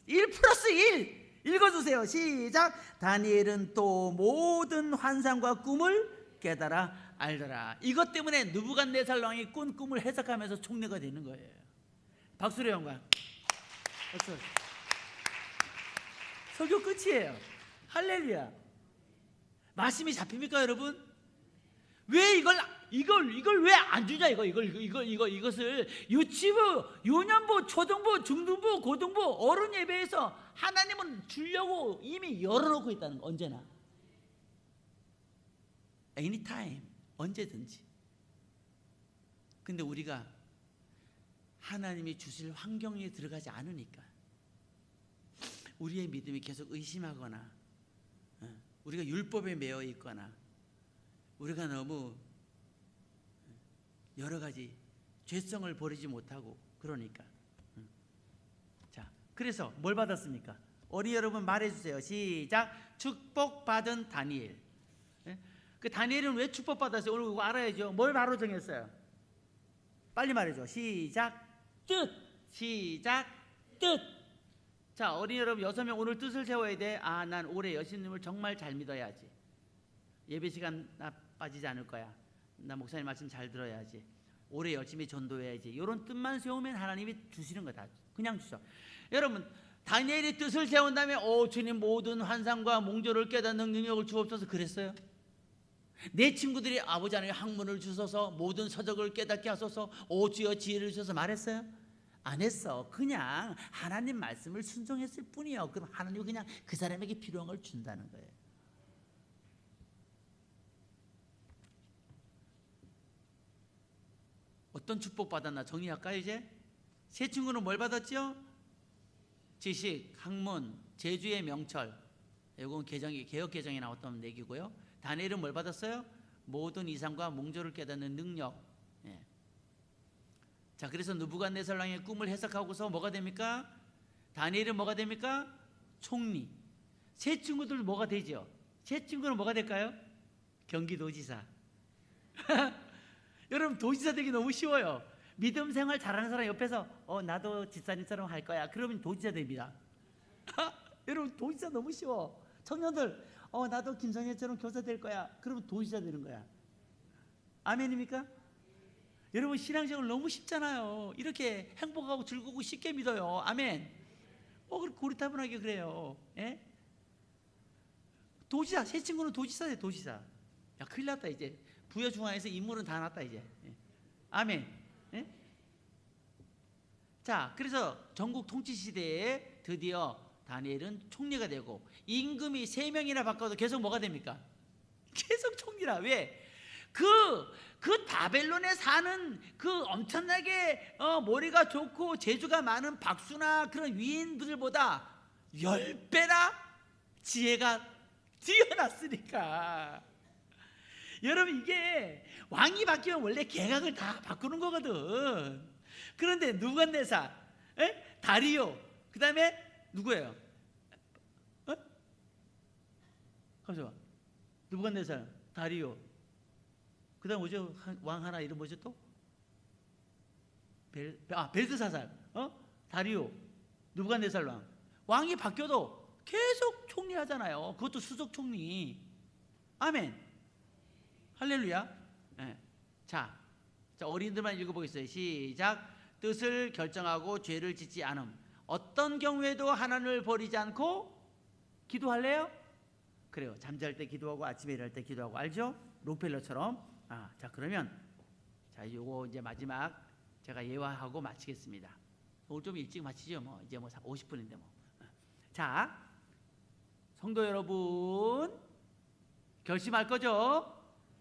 1 플러스 1. 읽어주세요. 시작. 다니엘은 또 모든 환상과 꿈을 깨달아 알더라. 이것 때문에 느부갓네살 왕이 꾼 꿈을 해석하면서 총리가 되는 거예요. 박수로 영광. 박수. 설교 끝이에요. 할렐루야. 말씀이 잡힙니까, 여러분? 왜 이걸 왜 안 주냐, 이것을 유치부, 유년부, 초등부, 중등부, 고등부, 어른 예배에서 하나님은 주려고 이미 열어놓고 있다는 거. 언제나, anytime, 언제든지. 근데 우리가 하나님이 주실 환경에 들어가지 않으니까 우리의 믿음이 계속 의심하거나, 우리가 율법에 매여 있거나, 우리가 너무 여러 가지 죄성을 버리지 못하고, 그러니까. 자, 그래서 뭘 받았습니까? 어린이 여러분 말해주세요. 시작. 축복받은 다니엘. 그 다니엘은 왜 축복받았어요? 오늘 이거 알아야죠. 뭘 바로 정했어요? 빨리 말해줘. 시작. 뜻. 시작. 뜻. 자, 어린이 여러분 6명 오늘 뜻을 세워야 돼. 아, 난 올해 예수님을 정말 잘 믿어야지. 예배 시간 나 빠지지 않을 거야. 나 목사님 말씀 잘 들어야지. 올해 열심히 전도해야지. 이런 뜻만 세우면 하나님이 주시는 거다. 그냥 주셔. 여러분, 다니엘이 뜻을 세운 다음에 주님 모든 환상과 몽조를 깨닫는 능력을 주옵소서 그랬어요? 내 친구들이 아버지 하나님 학문을 주소서 모든 서적을 깨닫게 하소서 주여 지혜를 주셔서 말했어요? 안 했어. 그냥 하나님 말씀을 순종했을 뿐이에요. 그럼 하나님이 그냥 그 사람에게 필요한 걸 준다는 거예요. 어떤 축복 받았나 정리할까요? 이제 세 친구는 뭘 받았죠? 지식, 학문, 제주의 명철. 이건 개혁 개정에 나왔던 얘기고요. 다니엘은 뭘 받았어요? 모든 이상과 몽조를 깨닫는 능력. 예. 자, 그래서 느부갓네살 왕의 꿈을 해석하고서 뭐가 됩니까? 다니엘은 뭐가 됩니까? 총리. 세 친구들 뭐가 되죠? 세 친구는 뭐가 될까요? 경기도지사. 여러분, 도지사 되기 너무 쉬워요. 믿음 생활 잘하는 사람 옆에서 나도 집사님처럼 할 거야. 그러면 도지사 됩니다. 여러분, 도지사 너무 쉬워. 청년들 나도 김성애처럼 교사 될 거야. 그러면 도지사 되는 거야. 아멘입니까? 여러분, 신앙생활 너무 쉽잖아요. 이렇게 행복하고 즐겁고 쉽게 믿어요. 아멘. 그렇게 고리타분하게 그래요. 예? 도지사, 새 친구는 도지사 돼. 도지사. 야, 큰일 났다 이제. 부여중앙에서 인물은 다 났다 이제. 예. 아멘. 예? 자, 그래서 전국 통치 시대에 드디어 다니엘은 총리가 되고 임금이 3명이나 바꿔도 계속 뭐가 됩니까? 계속 총리라. 왜? 그 바벨론에 사는 그 엄청나게 머리가 좋고 재주가 많은 박수나 그런 위인들보다 10배나 지혜가 뛰어났으니까. 여러분, 이게 왕이 바뀌면 원래 계각을 다 바꾸는 거거든. 그런데 느부갓네살, 다리오, 그 다음에 누구예요? 잠시만. 느부갓네살, 다리오, 그 다음 뭐죠? 왕 하나 이름 뭐죠 또? 벨드사살, 다리오, 느부갓네살 왕. 왕이 바뀌어도 계속 총리하잖아요. 그것도 수석 총리. 아멘. 할렐루야. 네. 자, 어린이들만 읽어보겠어요. 시작. 뜻을 결정하고 죄를 짓지 않음. 어떤 경우에도 하나님을 버리지 않고 기도할래요? 그래요. 잠잘 때 기도하고 아침에 일어날 때 기도하고. 알죠? 록펠러처럼. 자, 그러면 요거 이제 마지막 제가 예화하고 마치겠습니다. 오늘 좀 일찍 마치죠. 이제 50분인데 자, 성도 여러분, 결심할 거죠?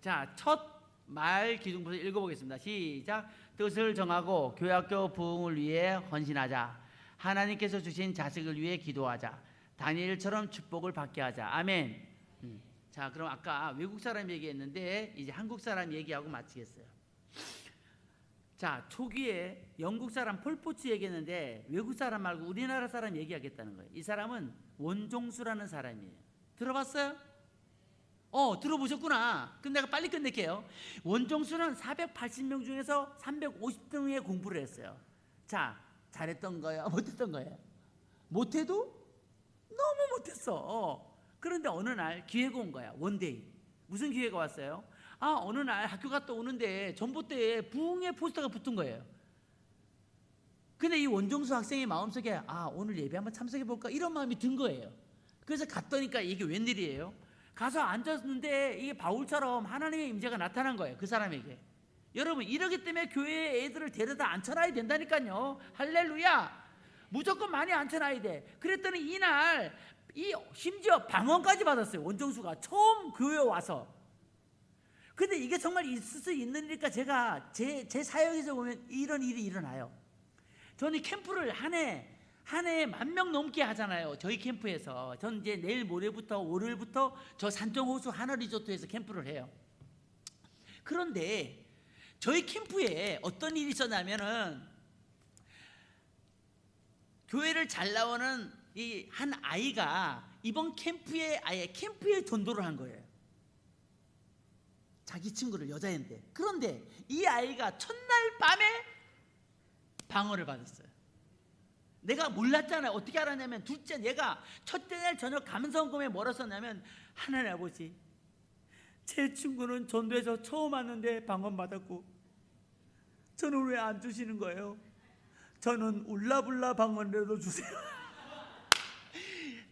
자, 첫 말 기둥부터 읽어보겠습니다. 시작. 뜻을 정하고 교학교 부흥을 위해 헌신하자. 하나님께서 주신 자식을 위해 기도하자. 다니엘처럼 축복을 받게 하자. 아멘. 자, 그럼 아까 외국 사람 얘기했는데 이제 한국 사람 얘기하고 마치겠어요. 자, 초기에 영국 사람 폴포츠 얘기했는데 외국 사람 말고 우리나라 사람 얘기하겠다는 거예요. 이 사람은 원종수라는 사람이에요. 들어봤어요? 들어보셨구나. 그럼 내가 빨리 끝낼게요. 원종수는 480명 중에서 350등의 공부를 했어요. 자, 잘했던 거예요? 못했던 거예요? 못해도 너무 못했어. 그런데 어느 날 기회가 온 거야. 원데이. 무슨 기회가 왔어요? 어느 날 학교 갔다 오는데 전봇대에 부흥의 포스터가 붙은 거예요. 근데 이 원종수 학생의 마음속에 오늘 예배 한번 참석해 볼까 이런 마음이 든 거예요. 그래서 갔더니까 이게 웬일이에요? 가서 앉았는데 이게 바울처럼 하나님의 임재가 나타난 거예요. 그 사람에게. 여러분, 이러기 때문에 교회에 애들을 데려다 앉혀놔야 된다니까요. 할렐루야. 무조건 많이 앉혀놔야 돼. 그랬더니 이날 심지어 방언까지 받았어요. 원종수가 처음 교회에 와서. 근데 이게 정말 있을 수 있는 일일까? 제가 제 사역에서 보면 이런 일이 일어나요. 저는 캠프를 한 해에 10,000명 넘게 하잖아요. 저희 캠프에서. 전 이제 내일 모레부터 월요일부터 저 산정호수 하나리조트에서 캠프를 해요. 그런데 저희 캠프에 어떤 일이 있었냐면은 교회를 잘 나오는 이 한 아이가 이번 캠프에 아예 캠프에 전도를 한 거예요. 자기 친구를 여자애인데. 그런데 이 아이가 첫날 밤에 방언을 받았어요. 내가 몰랐잖아요. 어떻게 알았냐면 둘째, 얘가 첫째 날 저녁 감성금에 뭐라 썼냐면, 하나님 아버지, 제 친구는 전도에서 처음 왔는데 방언 받았고 저는 왜 안 주시는 거예요? 저는 울라불라 방언이라도 주세요.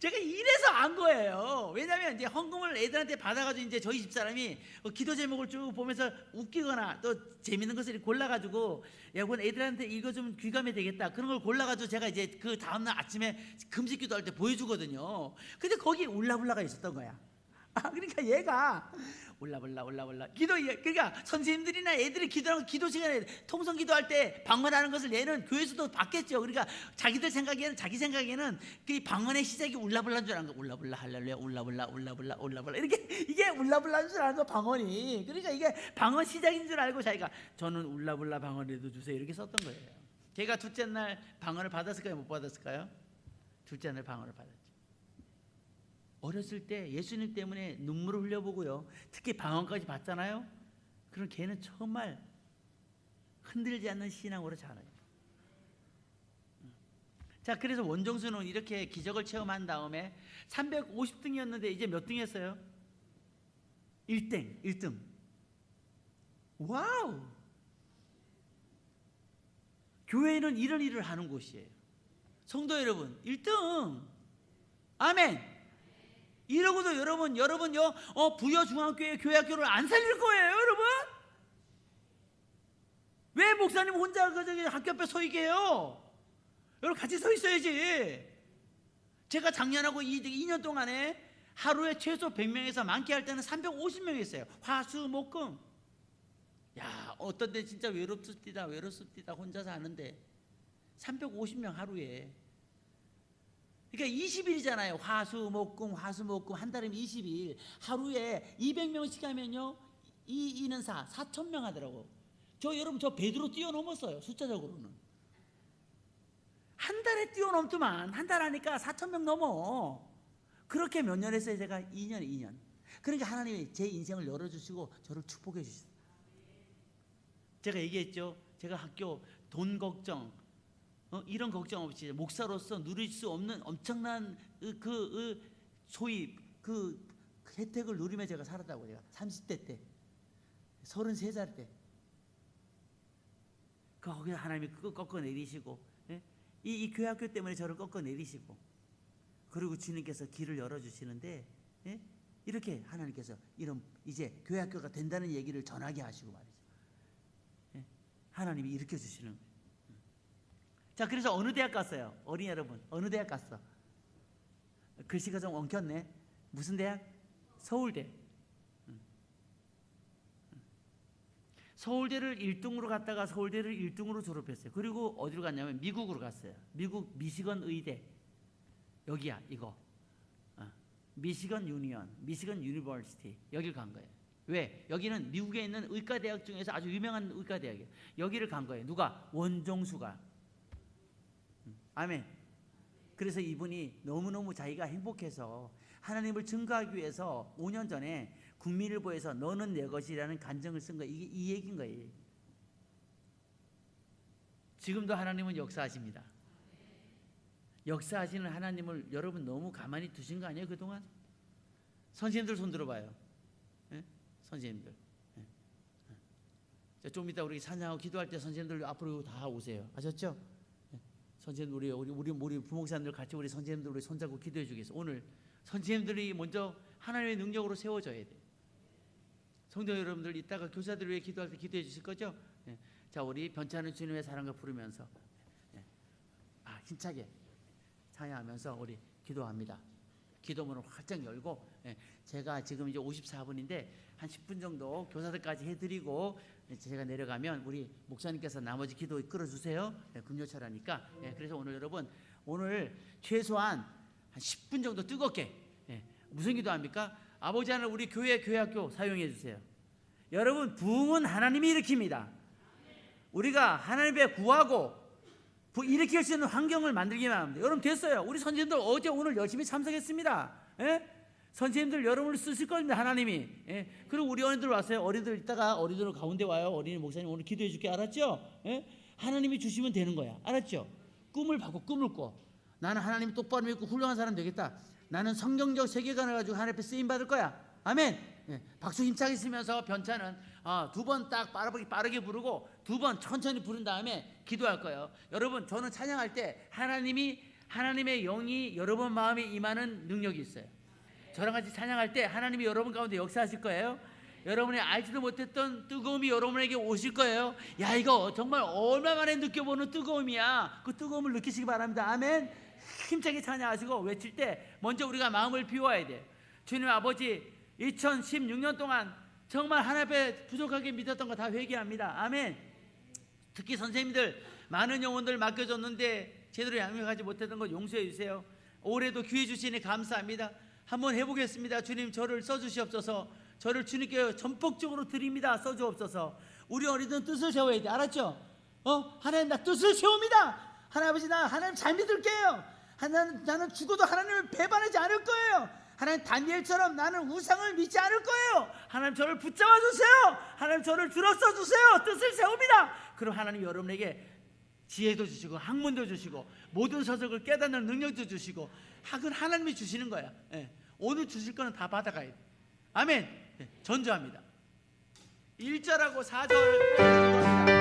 제가 이래서 안 거예요. 왜냐면 이제 헌금을 애들한테 받아가지고 이제 저희 집사람이 기도 제목을 쭉 보면서 웃기거나 또 재밌는 것을 골라가지고, 야, 그건 애들한테 읽어주면 귀감이 되겠다, 그런 걸 골라가지고 제가 이제 그 다음날 아침에 금식 기도할 때 보여주거든요. 근데 거기 울라불라가 있었던 거야. 그러니까 얘가 울라불라 기도, 그러니까 선생님들이나 애들이 기도하는 기도 시간에 통성 기도할 때 방언하는 것을 얘는 교회에서도 봤겠죠. 그러니까 자기 생각에는 그 방언의 시작이 울라불라인 줄 아는 거. 울라불라 할렐루야, 울라불라 이게 울라불라인 줄 아는 거, 방언이. 그러니까 이게 방언 시작인 줄 알고 자기가 저는 울라불라 방언이라도 주세요 이렇게 썼던 거예요. 걔가 둘째 날 방언을 받았을까요, 못 받았을까요? 둘째 날 방언을 받았죠. 어렸을 때 예수님 때문에 눈물을 흘려보고요, 특히 방언까지 받잖아요. 그럼 걔는 정말 흔들지 않는 신앙으로 자라요. 자, 그래서 원정수는 이렇게 기적을 체험한 다음에 350등이었는데 이제 몇 등 했어요? 1등. 와우! 교회는 이런 일을 하는 곳이에요. 성도 여러분, 1등! 아멘! 이러고도 여러분요, 부여중앙교회 교회학교를 안 살릴 거예요, 여러분? 왜 목사님 혼자 저기 학교 앞에 서 있게 해요? 여러분 같이 서 있어야지. 제가 작년하고 2년 동안에 하루에 최소 100명에서 많게 할 때는 350명 했어요. 화수목금. 야, 어떤 데 진짜 외롭습니다 혼자서 하는데 350명 하루에. 그러니까 20일이잖아요. 화수목금 한 달이면 20일. 하루에 200명씩 하면요, 2는 4,000명 하더라고. 여러분 저 베드로 뛰어넘었어요, 숫자적으로는. 한 달에 뛰어넘더만. 한 달 하니까 4,000명 넘어. 그렇게 몇 년 했어요? 제가 2년. 그러니까 하나님이 제 인생을 열어주시고 저를 축복해 주셨어요. 제가 얘기했죠. 제가 학교 돈 걱정, 이런 걱정 없이 목사로서 누릴 수 없는 엄청난 소위 그 혜택을 누리며 제가 살았다고. 제가 30대 때, 33살 때 거기서 하나님이 그거 꺾어내리시고, 이 교회학교 때문에 저를 꺾어내리시고, 그리고 주님께서 길을 열어주시는데, 이렇게 하나님께서 이런 이제 교회학교가 된다는 얘기를 전하게 하시고 말이죠. 하나님이 일으켜 주시는 거예요. 자, 그래서 어느 대학 갔어요? 어린이 여러분, 어느 대학 갔어? 글씨가 좀 엉켰네. 무슨 대학? 서울대. 서울대를 1등으로 갔다가 서울대를 1등으로 졸업했어요. 그리고 어디로 갔냐면 미국으로 갔어요. 미국 미시건 의대. 여기야, 이거. 미시건 유니버시티. 여길 간 거예요. 왜? 여기는 미국에 있는 의과대학 중에서 아주 유명한 의과대학이에요. 여기를 간 거예요. 누가? 원종수가. 아멘. 그래서 이분이 너무너무 자기가 행복해서 하나님을 증거하기 위해서 5년 전에 국민일보에서 너는 내 것이라는 간증을 쓴 거예요. 이게 이 얘기인 거예요. 지금도 하나님은 역사하십니다. 역사하시는 하나님을 여러분 너무 가만히 두신 거 아니에요, 그동안? 선생님들 손 들어봐요. 선생님들. 좀 이따 우리 찬양하고 기도할 때 선생님들 앞으로 다 오세요. 아셨죠? 선생님들, 우리 부목사님들 같이 우리 선생님들 우리 손잡고 기도해 주겠어요. 오늘 선생님들이 먼저 하나님의 능력으로 세워져야 돼요. 성도 여러분들, 이따가 교사들 위해 기도할 때 기도해 주실 거죠? 자, 우리 변치않은 주님의 사랑과 부르면서 힘차게 찬양하면서 우리 기도합니다. 기도문을 활짝 열고, 제가 지금 이제 54분인데 한 10분 정도 교사들까지 해드리고 제가 내려가면 우리 목사님께서 나머지 기도 이끌어주세요. 금요철하니까. 그래서 오늘 여러분, 오늘 최소한 한 10분 정도 뜨겁게 무슨 기도합니까? 아버지 하나님, 우리 교회학교 사용해 주세요. 여러분, 부흥은 하나님이 일으킵니다. 우리가 하나님께 구하고 일으킬 수 있는 환경을 만들기만 합니다. 여러분 됐어요. 우리 선생님들 어제 오늘 열심히 참석했습니다. 선생님들 여러분을 쓰실 겁니다, 하나님이. 그리고 우리 어린이들 왔어요. 어린이들 이따가 어린이들 가운데 와요. 어린이 목사님 오늘 기도해 줄게. 알았죠? 하나님이 주시면 되는 거야. 알았죠? 꿈을 받고 꿈을 꿔. 나는 하나님 똑바로 믿고 훌륭한 사람 되겠다. 나는 성경적 세계관을 가지고 하나님 앞에 쓰임 받을 거야. 아멘. 예, 박수 힘차게 쓰면서 변찬은 2번 딱 빠르게 부르고 2번 천천히 부른 다음에 기도할 거예요. 여러분, 저는 찬양할 때 하나님의 영이 여러분 마음에 임하는 능력이 있어요. 저랑 같이 찬양할 때 하나님이 여러분 가운데 역사하실 거예요. 여러분이 알지도 못했던 뜨거움이 여러분에게 오실 거예요. 야, 이거 정말 얼마 만에 느껴보는 뜨거움이야. 그 뜨거움을 느끼시기 바랍니다. 아멘. 힘차게 찬양하시고 외칠 때 먼저 우리가 마음을 비워야 돼. 주님 아버지, 2016년 동안 정말 하나님 앞에 부족하게 믿었던 거 다 회개합니다. 아멘. 특히 선생님들 많은 영혼들 맡겨줬는데 제대로 양육하지 못했던 것 용서해 주세요. 올해도 기회 주시니 감사합니다. 한번 해보겠습니다. 주님, 저를 써주시옵소서. 저를 주님께 전폭적으로 드립니다. 써주옵소서. 우리 어린이들은 뜻을 세워야 돼. 알았죠? 하나님, 나 뜻을 세웁니다. 하나님 아버지, 나 하나님 잘 믿을게요. 나는 죽어도 하나님을 배반하지 않을 거예요. 하나님, 다니엘처럼 나는 우상을 믿지 않을 거예요. 하나님, 저를 붙잡아 주세요. 하나님, 저를 들어서 주세요. 뜻을 세웁니다. 그럼 하나님 여러분에게 지혜도 주시고 학문도 주시고 모든 서적을 깨닫는 능력도 주시고 학은 하나님이 주시는 거야. 예. 오늘 주실 거는 다 받아가야 돼. 아멘. 예. 전주합니다. 1절하고 4절